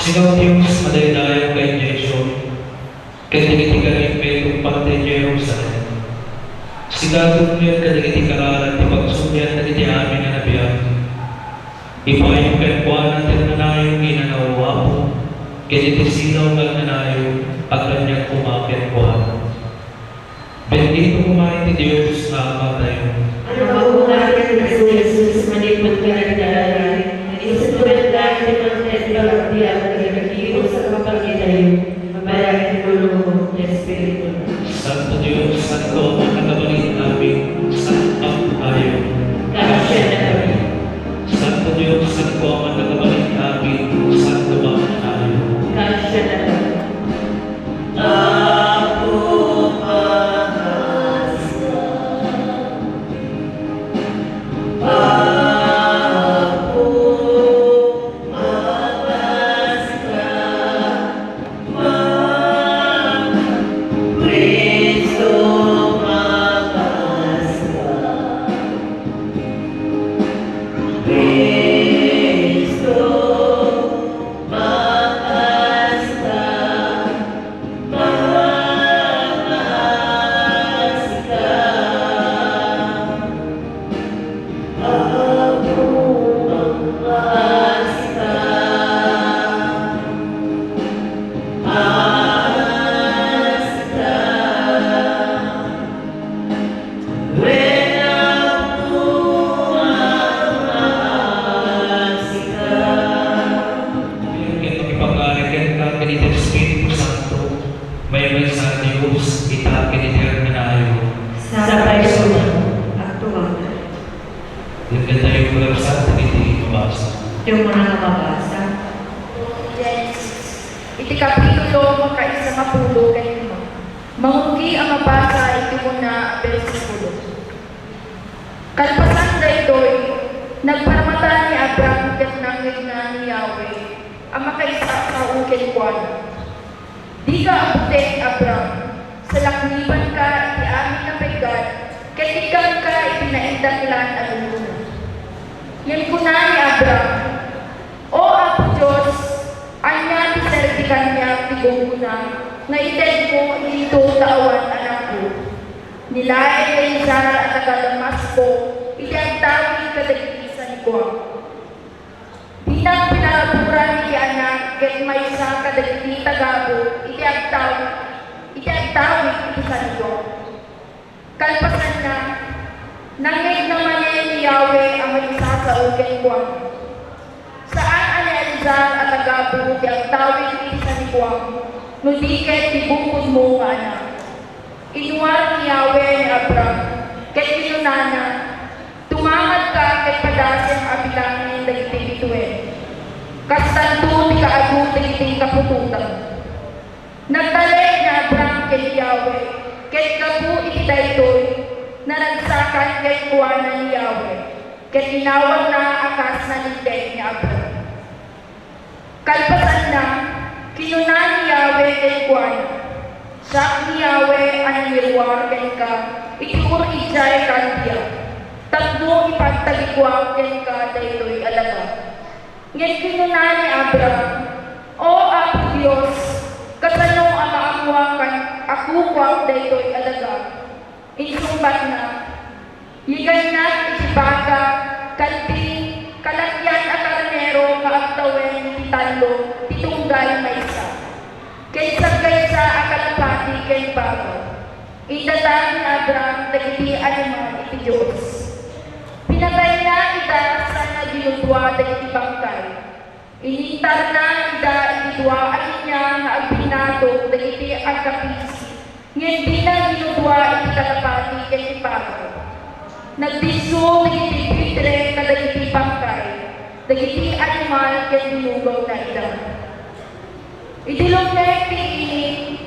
Sigaw Diyos madaydayaw kay Jason, katigitigarin kay tumpang ti Jerusalem. Sigatong niya katigitikaran ti pagsunyan na iti amin na nabiyan. Ipayong kay buwan natin nanayong ginanawa po, katigitisilaw kag nanayong agran niya kumakit buwan. Bendito kumain ti Diyos na amatayo. Ano ba kung natin na si Jesus malipot ka ng dalayan? Isitulan tayo ng mga pagbiyak na nag-iwo sa kapag-itayo. Mabayang tulong mo ng Espiritu. Santo Diyos, Santo, ang nagabalin namin, Santo tayo. Kasya na kami. Santo Diyos, Santo, ang nagabalin namin, Santo tayo. Kasya na kami. Yung mga nababasa. Yes. Iti kapitulo makaisa mapulo kayo mo. Mangugi ang mabasa iti mo na bersikulo. Kalpasan da ito'y nagparamata ni Abraham ket nangil na ni Yahweh ang makaisa sa ukil kuwan. Di ka abutin Abraham, sa lakniban ka iti amin na pegat, ket ikaw ka ipinaindaklan at uluna. Yan ko na ni Abraham, O Apo Diyos, anya ko na ited ko ito taawan anak ko. Nilay kay Sara at tagalamas ko, itagtawin kadagitisan ko. Dinang pinalapuran ni anak, ket may isa kadagiti tagabo, itagtawin itisan ko. Kalpasan na, nangig naman niya ni Yahweh ang mag-isasaog kay Juan. Saan ang Elizar at tagabo, itagtawin itisan ko, no di ket tibukod mo nga anak. Inuwar ni Yahweh ni Abram, kay kinunana, tumangat ka kay padasem abilangin dagiting ituin. Kastanto ti kaadu dagiting kapututan. Nagtalay na Abram kay Yahweh, kay kapu iti daytoy, na nagsakan kay kuwanan ni Yahweh, kay tinawag na akas na linday ni Abram. Kalpasan na, kinunan ni Yahweh kay kuwanan. Sak ni Yahweh ang nirwar kay ka, ikur ijay kandiya. Tatlo ipagtalikwag kay ka daytoy alaga. Ngayon kinunan ni Abram, O Apo Diyos, kasano ang ako kwag daytoy alaga. Insumbat na, yigay na isibaga, kanti, kalakyan at karnero kaagtawen titalo, titunggal maysa. Kaysa akalapati kay bago. Itatang ni Abram dagiti animal iti Diyos. Pinatay na ita sa nagiludwa dagiti bangkay. Inintar na ita iti dua at niya nga agpinato dagiti agkapisi. Ngayon di na giludwa iti kalapati kay bago. Nagdiso dagiti bitre na dagiti bangkay. Dagiti animal kay binugaw na ita. Idilog na ini,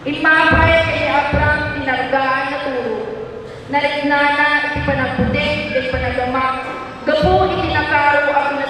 imapay kay Abram tinargaan na turo. Naritnana iti panagputik, iti panagamak, gapu iti nakaro ako na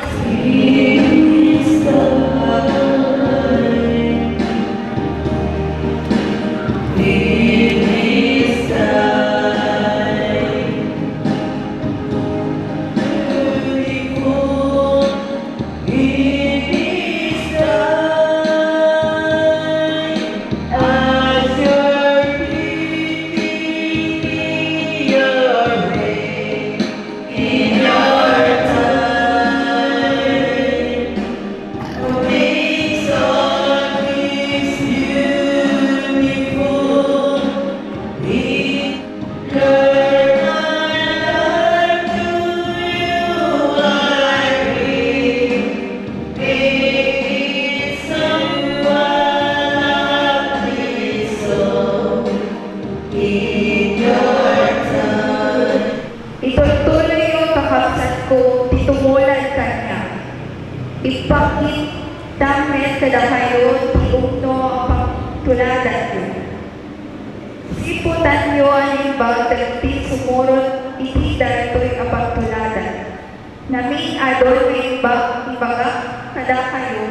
ituloy yung kakabsat ko, titumulan kanya. Ipakit damit kada kayo, tiugno ang pagtuladan ko. Siputan nyo ang imbag dagiti sumurot iti dato'y ang pagtuladan. Namin adol may ibaga kada kayo.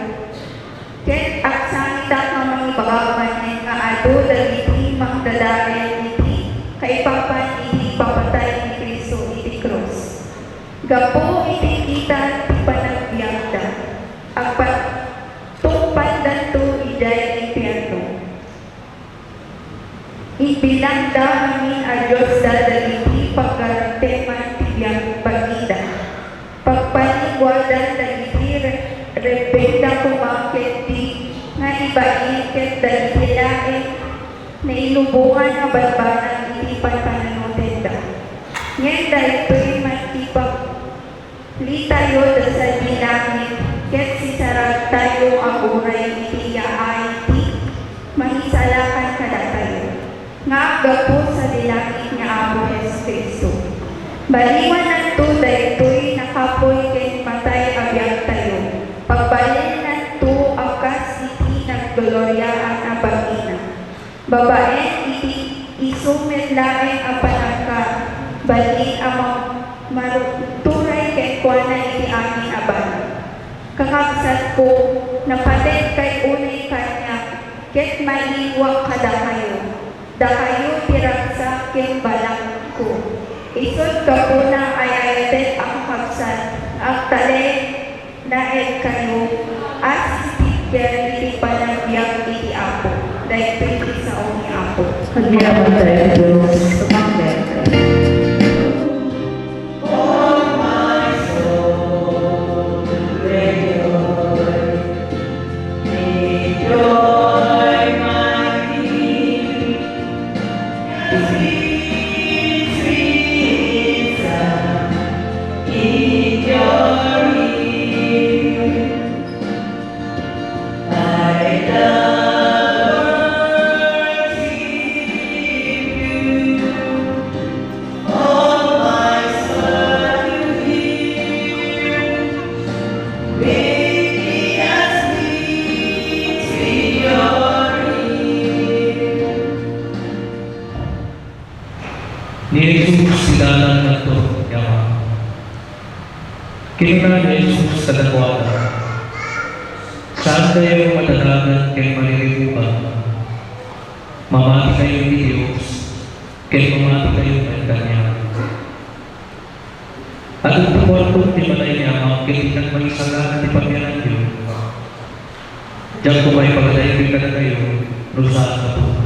Ket aksanita ka mga ibagaman nga adol dagiti magdadain iti kaipapan iti papatay ni Kristo iti cross. Gapo iti kita ti panagbiagda. Agpat tungpan danto ijay impyerno. Ibilang damin a Diyos dagiti pagkateman ti biyang bagida. Pagpanigwadan dagiti rependa kumakit ti nga ibaiket dagiti lain na inubuhan ang balbanan iti panpananotenda. Ngayon dahil matipag li tayo sa dinamit ket sisarag tayo ang uray iti yaay ti mahisalakan kada tayo. Nga gapo sa dilangit nga Apo Hesus Kristo. Baliwan nanto daytoy nakapoy ken matay abiyag tayo. Pagbalin nanto akas iti naggloryaan a bagina. Babae iti isumit laeng ang panangka, bali amang maruturay kay kuana iti amin abana. Kakabsat ko, napatet kay unay kanya, ket maiiwak kada kayo. Da kayo tiraksa ken balang ko. Isod ka po na ayayatet ang kakabsat, ang tali na kayo, as iti iti panagbiag iti Pagyaman tayo Diyos, sumakit. Ni Jesus silalang nagturong yaman. Kinuna ni Jesus sa dagwala. Saan kayo madalagan kay malilimutan? Mamati kayo ni Diyos, kay mamati kayo ng Kanya. At ang tuwaltong di malay niya mga kilitan may salanan ni Pagyanan Diyos. Diyan ko may pagdayagin ka na kayo, rusaan na puno.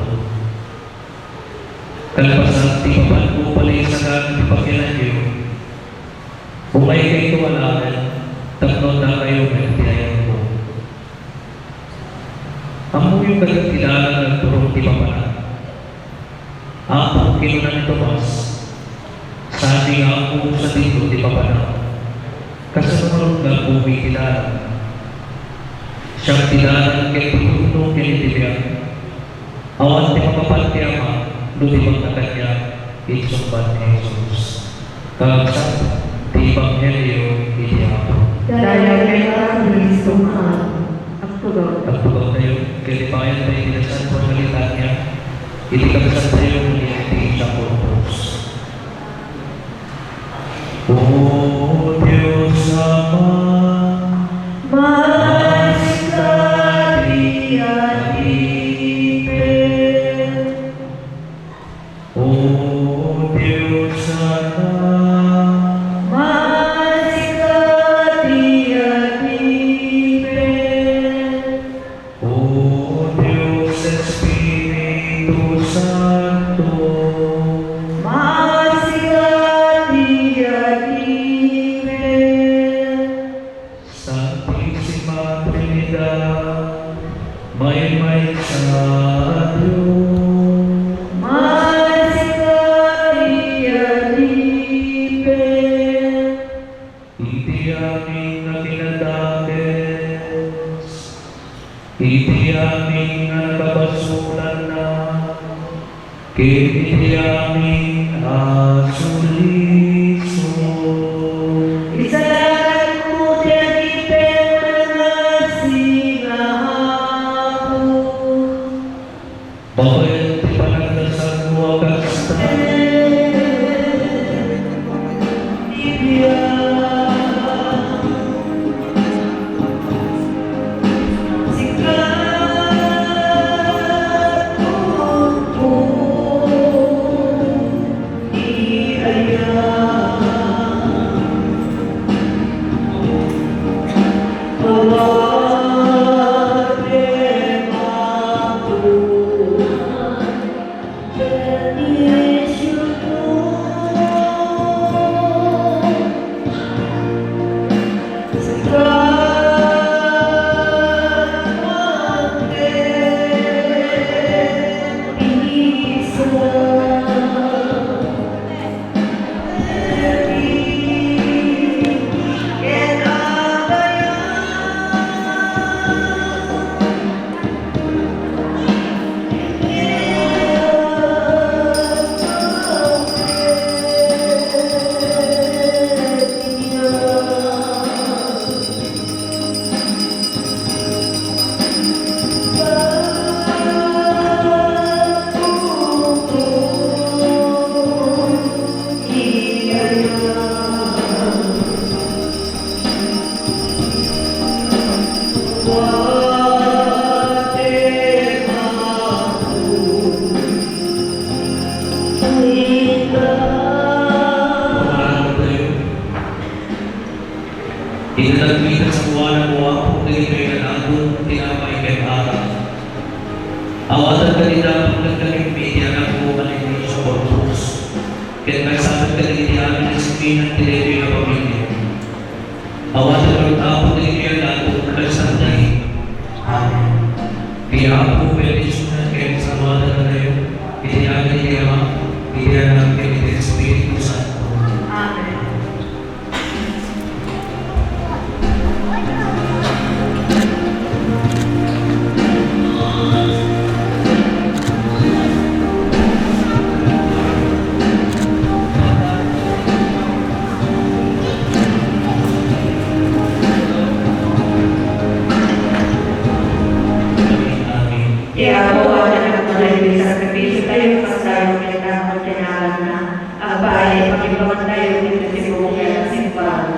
Kalpasan, di papan ko pala yung salanan ni Pagyanan Diyos. Umay kayo tuwalagan, tatlong na kayo may tiyayan ko. Amo yung kagatilalan ng turong di papan. Ang kinunan ni Tomas, sabi nga ako sa dito di papan. Kasunod na bumitilalan. Siyang tilalan kay Pagyanan kinitibiyang. Awan di mapapalti ama, lumibang na kanya, isumban ni Jesus. Kagsak, di Ebanghelyo, hindi ako. Dahil kay Kristo mahal, Agtugaw tayo, kalipayan tayo kinasan po ang salita niya, itikabsan tayo muli ang tingin sa purpose. O Diyos Ama, O Diyos Ama, O Diyos Espiritu Santo, Santísima Trinidad, may sa Diyos. Iti aming na kinadakes, iti aming na kabasulan na, iti aming asuliso. Bakit di panagdasan mo wakas na? Itatagmitan sa buwan mo ang pagkakita ng agong tinapay kay Ara. Awatan ka nila ang pagkakita ng media ng Iapu benedicina que es amada de Dios, y ya le llama, y ya que el Espíritu Santo. Amen. Amin. Kaya ako anak mo na yung sakripisyo tayo kasalo kaya takot tinakan na ang bahay pag-ibangan tayo dito si Bukya ng simbahan.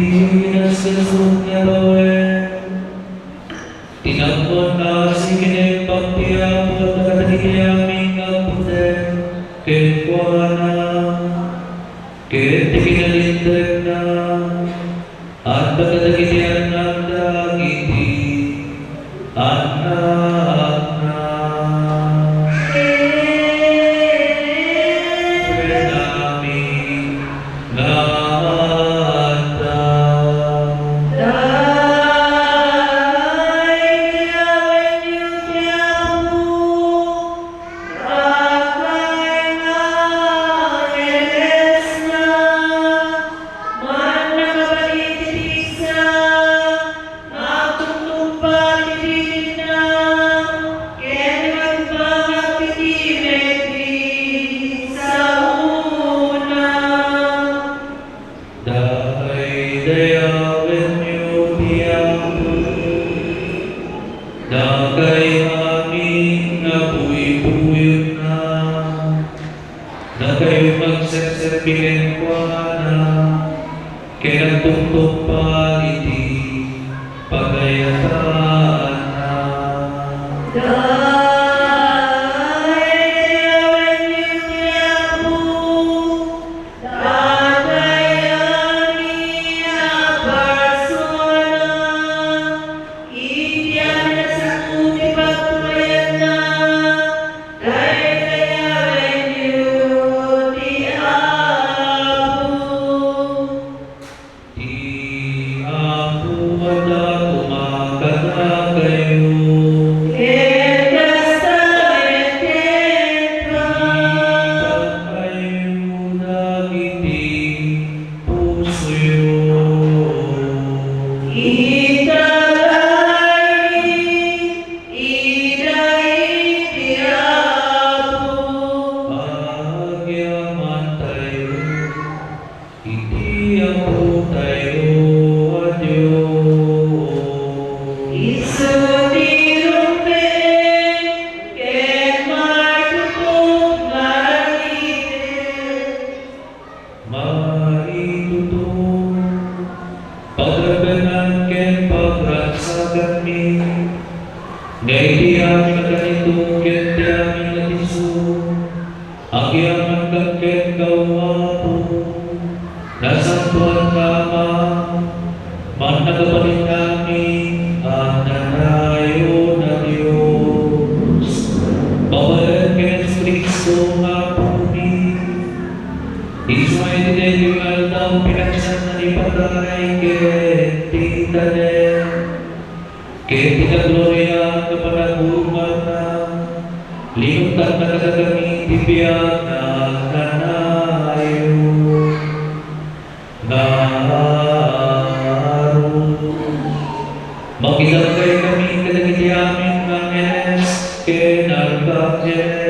Itinasasok niya bawin, tinapon na si kinipagtiyapo at nakatagiyaming kaputen, kekwana, ketikinalindag na, at pagkatagitian ng dagiti, anak na. Dagay amin na buhay-buhay na, dagay magserserbihin ko na, kaya nagtungtong paliti, pagayataan na. Di ako wala tumakata kayo. Paglabanan ken pagratsagan mi, ngay amin na ganito ken di amin na tiso, agyaman ka ken kawapo, nasantuan kama, man nagabalin namin, ang nanayo na Diyos. Babalan ken Kristo nga pumi, Ismay di yung aldaw pinagsan na ipatay Kaya gloria na panaguman na limutan na kagagamit ibiyag na nanayo Naro Magigagay kami kadagitiamin ng Enes Kenalkajes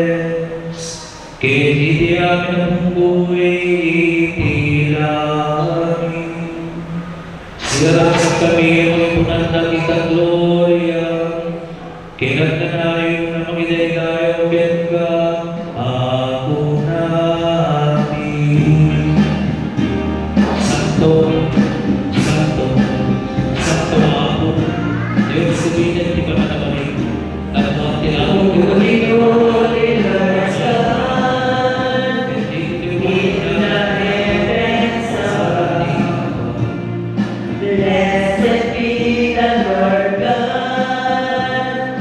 Kedidiamin ang buhay itilami Siras kami magpunan na kita gloria Kinagtanayo na magiday-dayo kenka Ako natin Santo, Santo, Santo ako Diyos sabihin di pa natabalik At mga tinawag ko dito Blessed be the Lord God,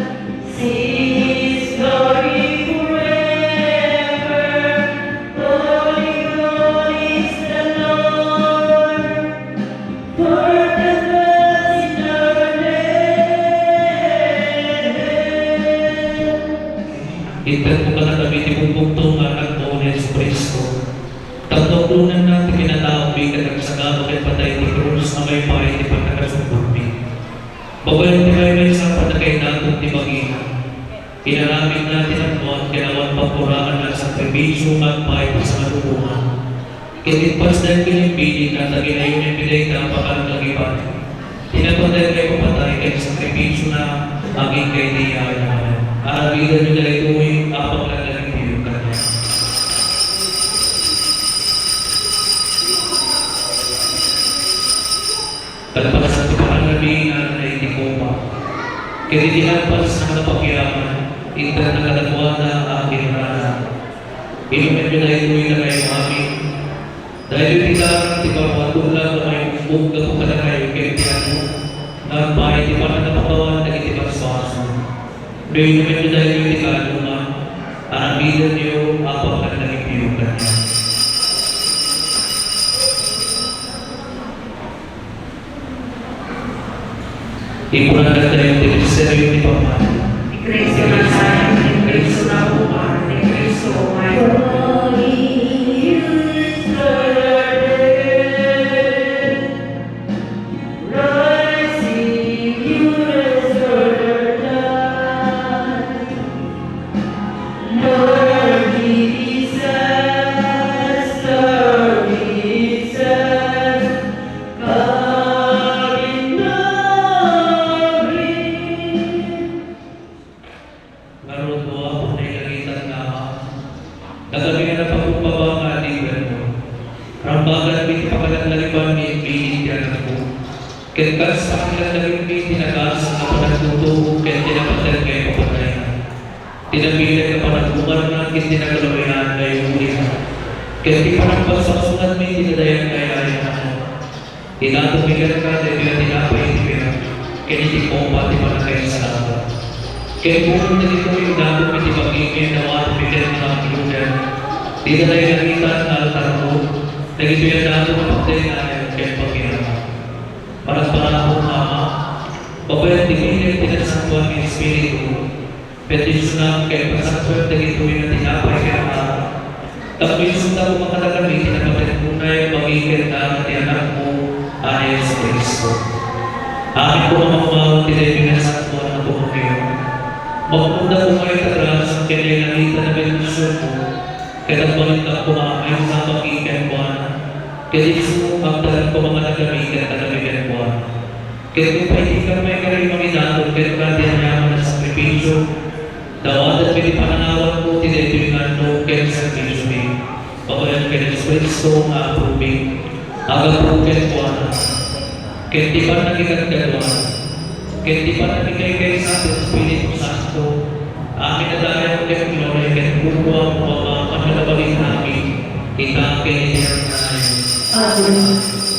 sing His glory forever. Holy, holy is the Lord. For the birds in garden. Itan mo ka na kami di pumpugtungan at Panginoon Yesu Cristo. Tatungkunan natin kinatao bigat ang sagama kay patay ni Cruz na may bahay di pagkakasumpumpi. Babayan di kayo may sapat na kay natin di magina. Inaraming natin ang buwan kinawan pagkuraan ng sakripisyo at bahay sa malubungan. Kinitpas na kinimpili na naginayon yung pinay na pakalagagipan. Tinapatay kayo papatay kay sakripisyo na aging kay niyayan. Arabigan nyo na ito'y apang lalaging yung kanya. Talpas sa tukaan na bihingan na hindi ko pa. Kaya dinalpas ng napakyaman, intan na kalagwa na aking rana. Inumin nyo na ito'y na kayo amin. Dahil yung tigarang tipapatulang na may umbog na po ka na kayo kaya tiyano. Na bahay di pa na napakawan na itipaswasan. Pero inumin nyo dahil yung tigano na arabigan nyo apang lalaging yung kanya. Ipunan na tayo ng ministeryo ni Papa. Ni Cristo na tayo, ni Cristo na buwan, ni Cristo ay Kekas sa kanilang naging tinagas na panagtuto kaya tinapatan kayo papatayan. Tinabilan na panagbukan na tinagalawayan kayo ulit. Kaya di panagpasasungan may tinadayan kaya ayahan. Tinatubigan ka dahil tinapay tibira. Kaya hindi ko pati pa na kayo sa lahat. Kaya bukan na dito yung dato may tipagigin na matubigan na ang ilugan. Tinadayan nakita ang altar mo. Nagituyan dato kapagday na ayaw kaya pagkiraman. Para sa panahon Ama, babayan tingin tinasangkuhan ng Espiritu, petisyonan kay pasangkuhan na gituin na tinapay kaya ka. Tapos sunta ko makatagami, tinapatid mo na yung magiging na anak mo, Ana Yesu Cristo. Amin ko mamamahal tinay pinasangkuhan na po kayo. Magpunta ko kayo tagalas ang kinainalita na petisyon mo, kaya nagbalit ko mamay sa magiging buwan. Kaya Yesu, magdalan ko mga nagamigan at nagamigan ko. Kaya kung pa hindi ka may karay manginatod, kaya katiyan niya na sakripisyo. Dawad at pinipananawan ko, tinitulungan no, kaya sakripisyo ni. Pagkalan kaya Yesu Cristo, approving. Agad po kaya ko na. Kaya di pa nagigagagawa. Kaya di pa nagigay sa ating Espiritu Santo. Amin na dahil ko kaya Gloria, kaya kukuha mo mga kamalabalik namin. Kita kaya niya tayo. Amen.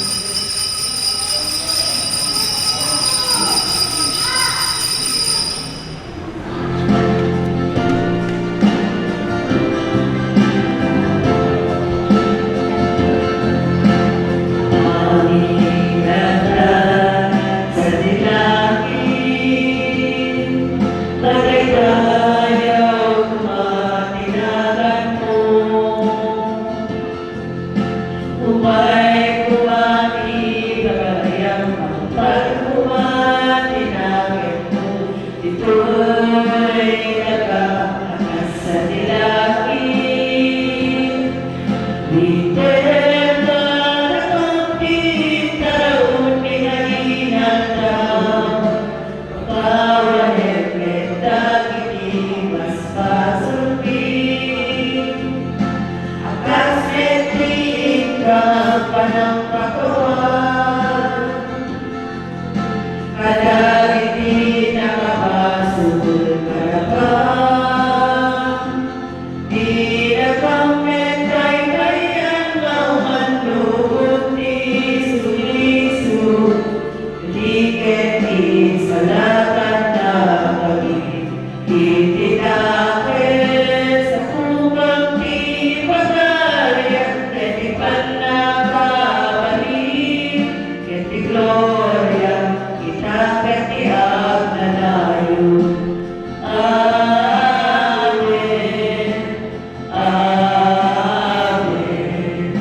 Kadang hindi nakapasok gloria, kita ketiak na tayo. Amen. Amen.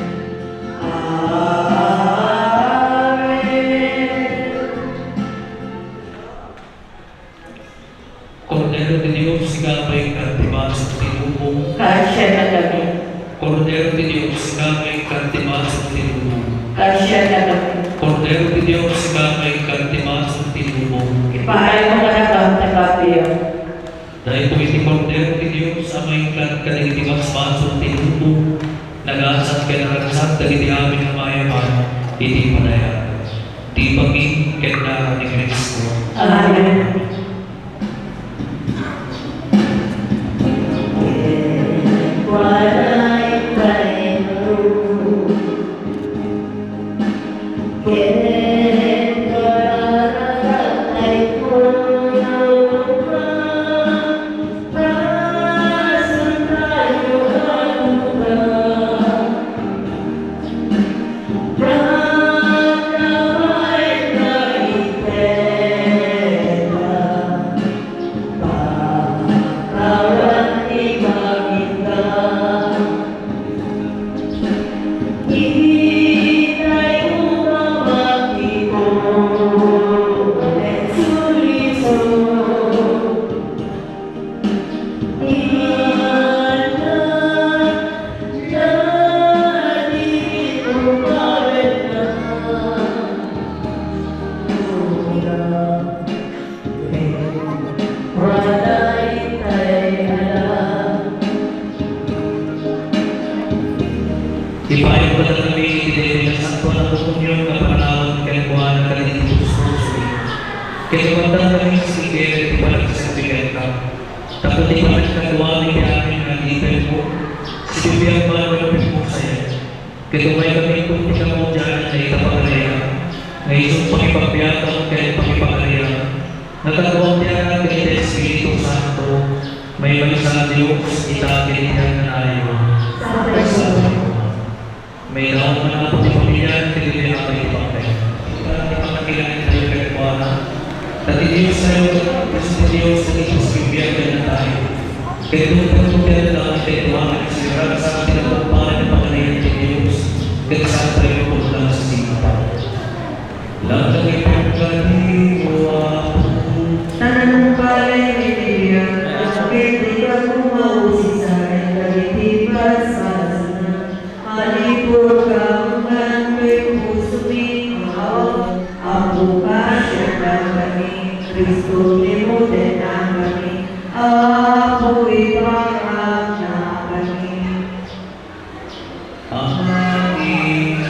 Amen. Cordero de Dios, gamay kantimas at tinubong. Kasya na kami. Cordero de Dios, gamay kantimas at tinubong. Kasya na kami. Cordero de Dios, gamay kantimas at tinubong. Ipaay mo ka na kang tagapiyo. Dahil po iti Cordero de Dios, amay kanitimas maso at tinubong. Nagasat ka na ragsat, dagiti amin na mayaman, iti panaya. Di pagin kena ni Cristo. Amen. Walay tayo. Ipayo ko na kami, hindi na sa na kumunyon na panahon kalikuhan ng kalinitus puso. Kaya kumandang kami sa sigil, ibalik sa bigay ka. Tapos di kami nagawa ni amin na itay mo. Si bibiyang malapit mo sa'yo. Kaya kumay kami kung di ka mo dyan na itapagalaya. Na isang pangipagpiyatang kaya pangipagalaya. Nagagawang niya na kaya Espiritu Santo. May sa Diyos, itakilihan na tayo. May naong mga pagpapilihan, hindi na kayo ipapay. Hindi pa nakilanin tayo kay Kuwana. Dati Diyos sa'yo, Diyos na Diyos, Diyos bibiyag ka na tayo. Kaya doon ka magkaya lang kay Kuwana, kasi marami sa atin ang pagpapalan ng pangalayan kay Diyos. Kaya saan tayo pumunta sa singapal. Lang ipagkali mo ako. Tanang palay ni Bibiyang, bakit di ka kumausi sa akin, kalitipas sa Halipur kaungan kay puso ni Mahal, Apo kasya na kami, Kristo limutin na kami, Apo iparang na kami. Amangin,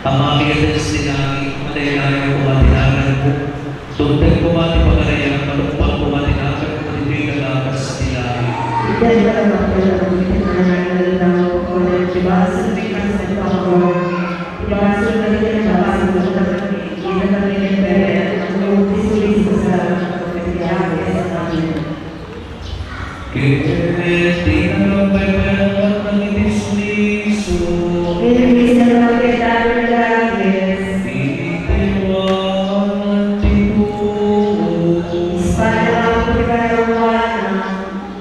pamagitan sinagi, matayalayan kumatinagan ko, tuntay kumati pagalayan, malupang kumatinagan ko, hindi kalakas sa tinari. Dahil ba naman ko na kami na Ibasan bilang sa Panginoon, ibasan na rin ang babasan ng kami, kita kami ng pere at mag-uusisulis sa pagkakiyari sa amin. Kiti na pagkakak ng inisliso, Inumis na magkita ng langis, itiwan tinuos, para ang pagkakaroon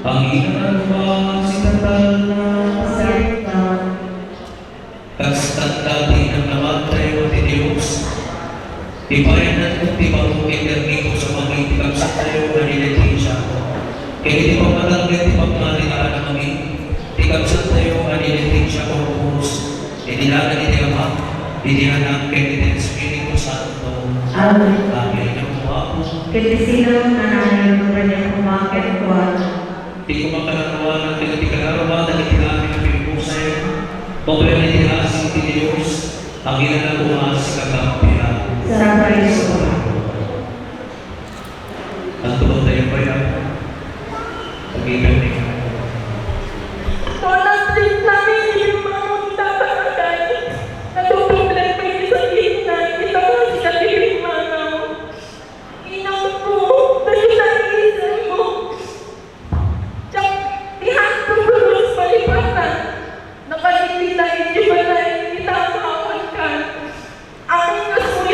Panginoon ba sinatal na Kastan dati ng namatay o ni Diyos. Ipayanan kong tiparukin ng ito sa mga itikap sa tayo na nilagay siya. Kaya hindi pa matanggal tipagmalitaan kami. Tikap sa tayo na nilagay siya o rupos. Inilagan ni Ama, inihanak kay ni Espiritu Santo. Amen. Amen. Ang mga Kitisino na namin ang kanyang kumakit ko. Di ko makalarawan ng tinatikalarawan ng itinamin ng Pilipusay. Pagkaya nitihas ni Diyos, ang ginagawa sa kagampihan. Sa Kristo. Ang tulong tayo pa yan. Pag-ibig niya. Monastic namin yung mga magtatanagay. Natutulad pa yung isang gitna. Ito ang si Katiling Manaw. Inaw ko, nagkitagisan mo. Tsak, tihan ko sa palipatan. Nakalimutan, hindi ba na itatawag ka? Ang nasulit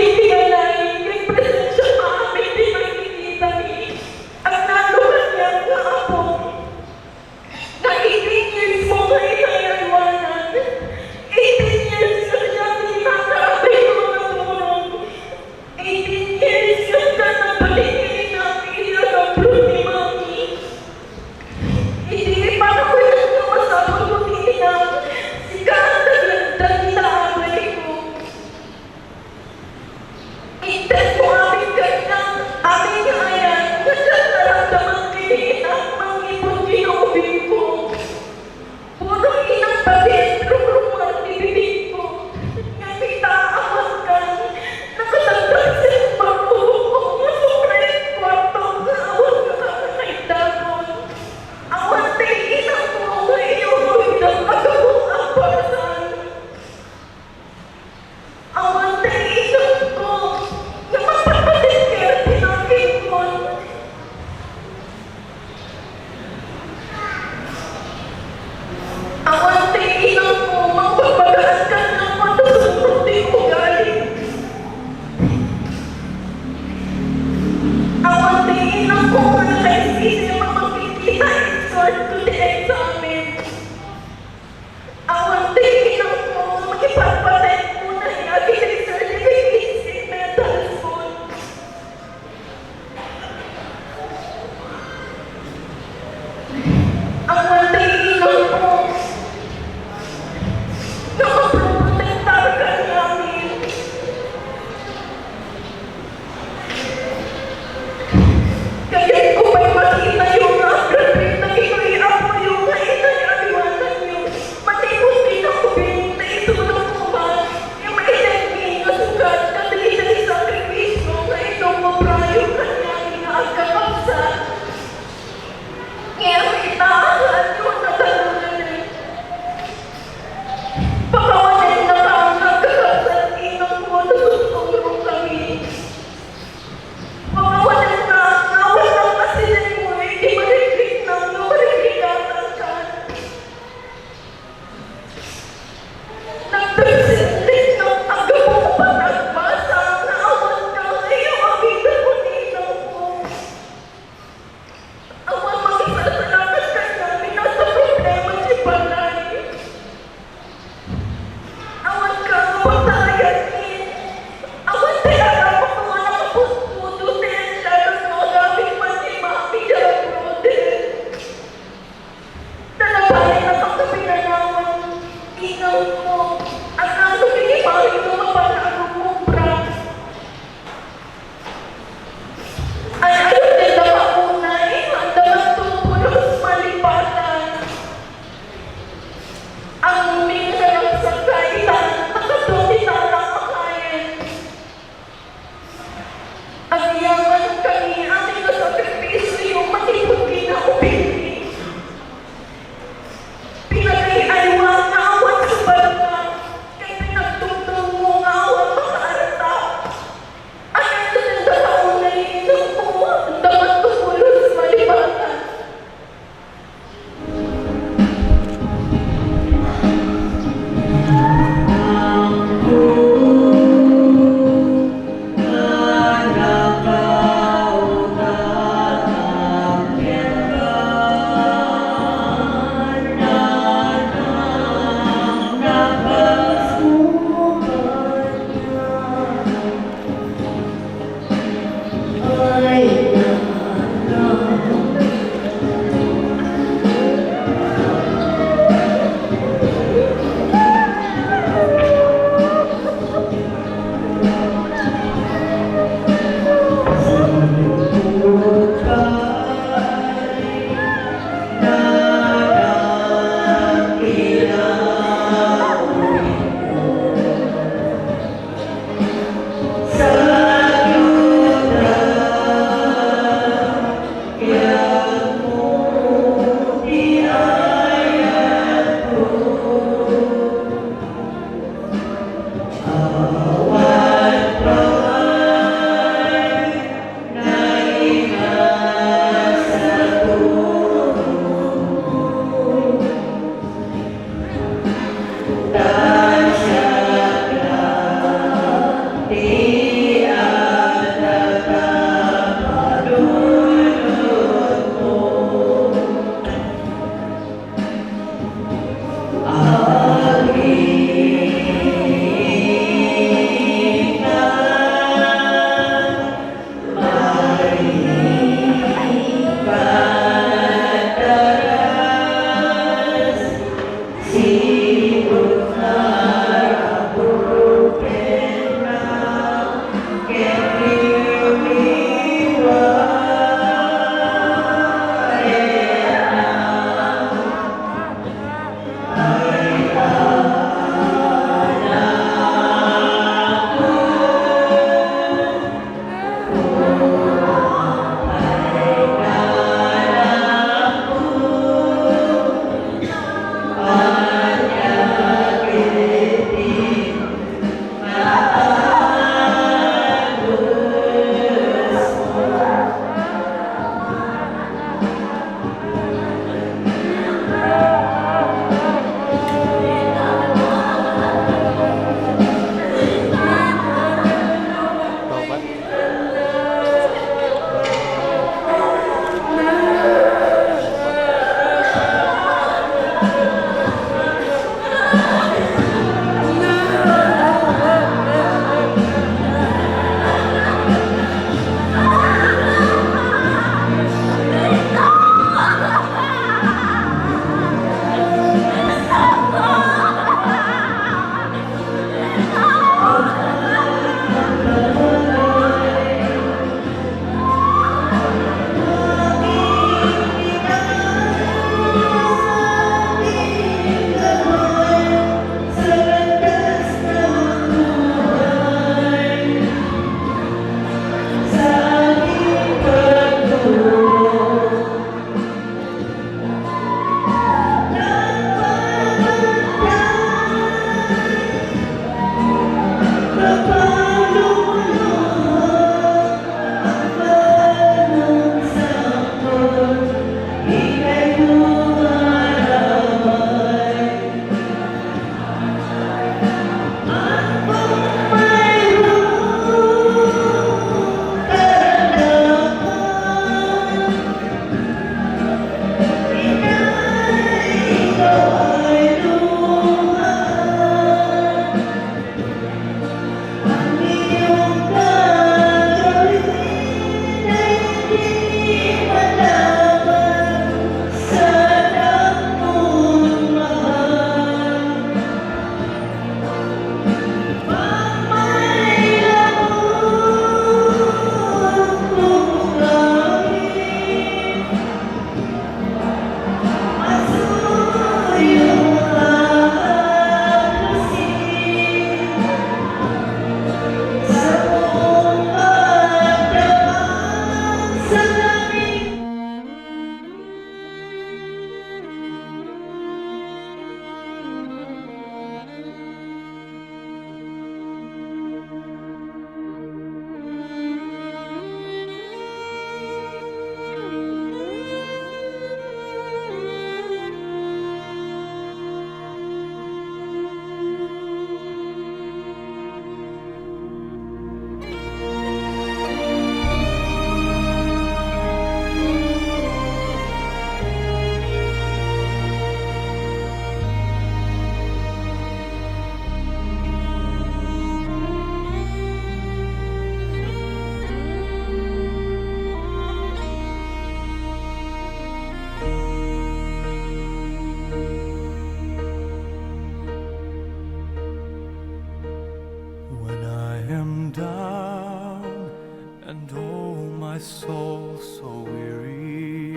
soul so weary.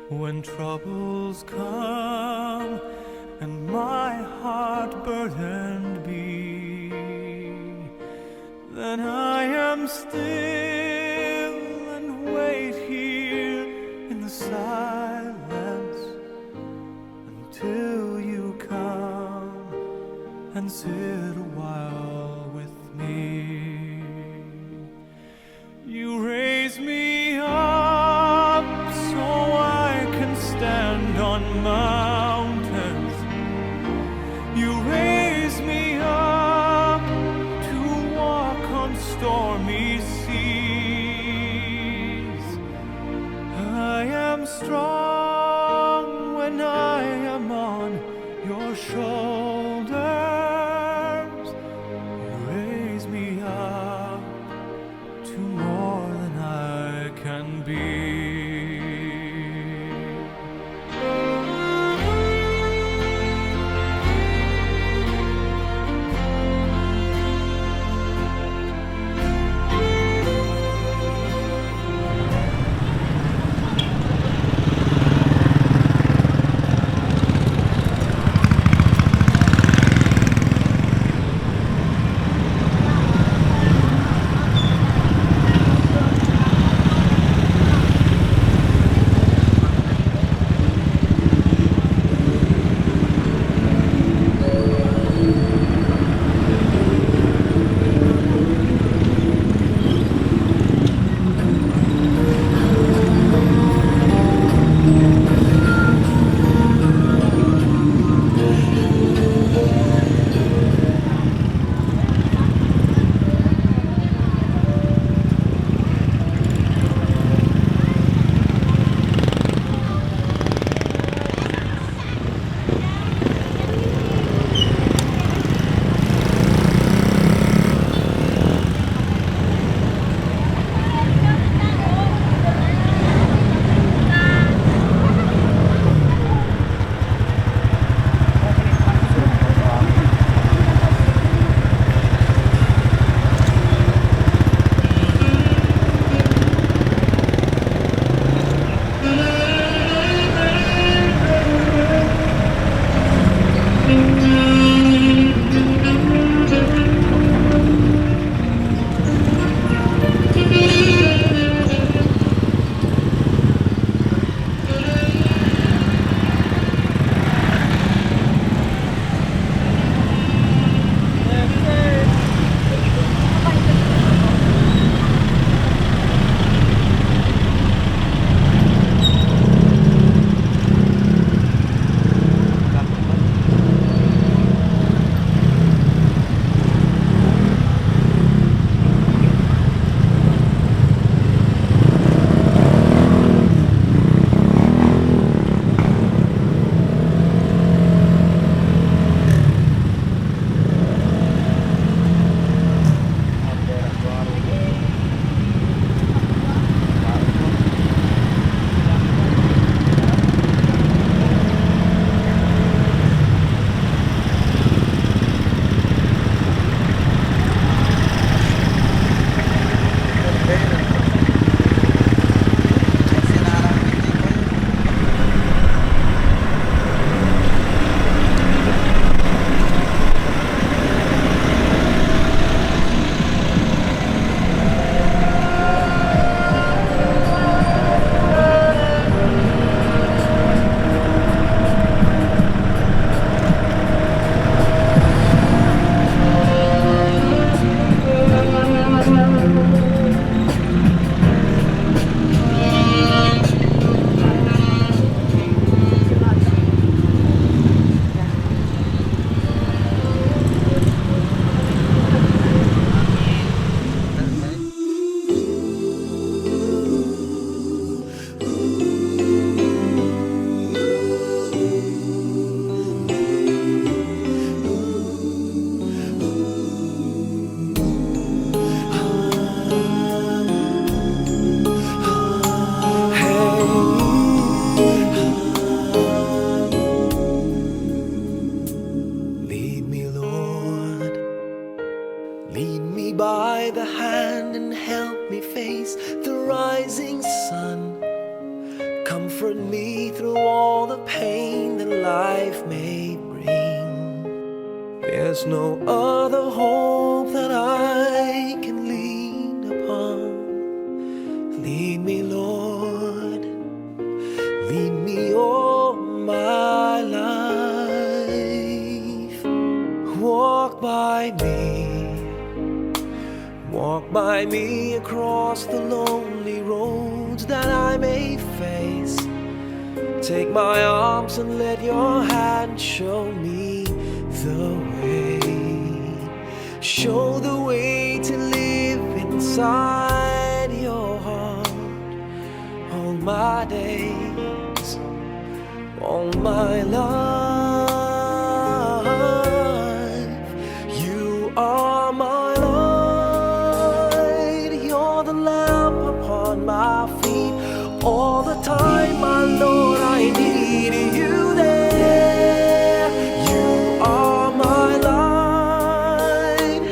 When troubles come and my heart burdened be, then I am still and wait here in the silence until you come and sit a while with me. You raise me up so I can stand on mountains. You raise me up to walk on stormy seas. I am strong when I am on your shoulders. You raise me up to more than I can be. hand and help me face the rising sun. Comfort me through all the pain that life may bring. There's no other hope that I can lean upon. Lead me, Lord, lead me all my life. Walk by me across the lonely roads that I may face. Take my arms and let your hand show me the way. Show the way to live inside your heart all my days, all my life. You are my light, you're the lamp upon my feet. All the time, my Lord, I need you there. You are my light,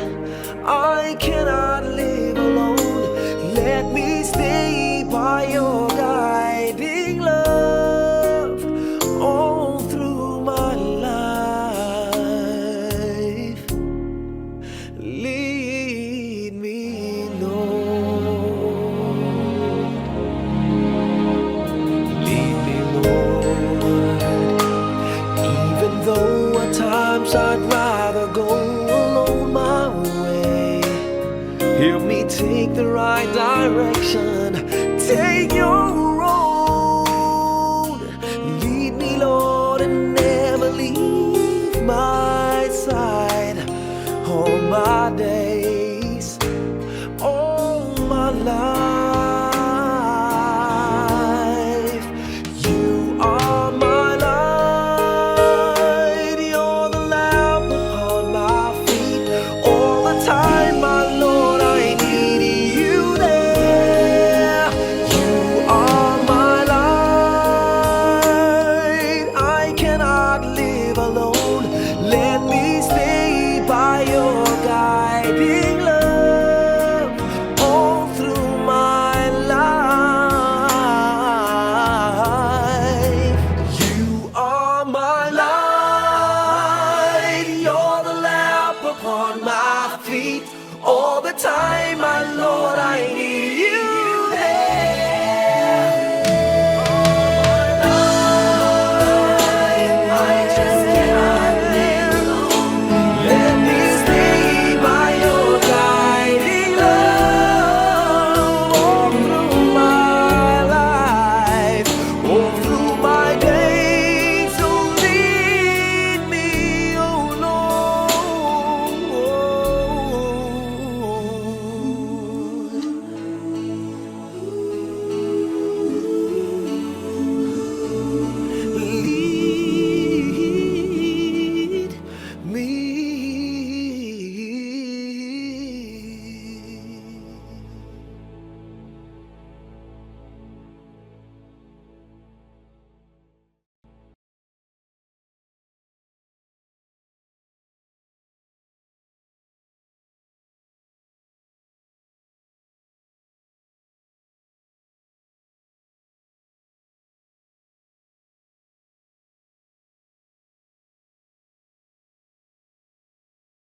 I cannot live alone. Let me stay by your guiding love all through my life. Lead me, Lord. Lead me, Lord. Even though at times I'd rather go alone my way, help me take the right direction. Take your road. Lead me, Lord, and never leave my side. All my days, all my life.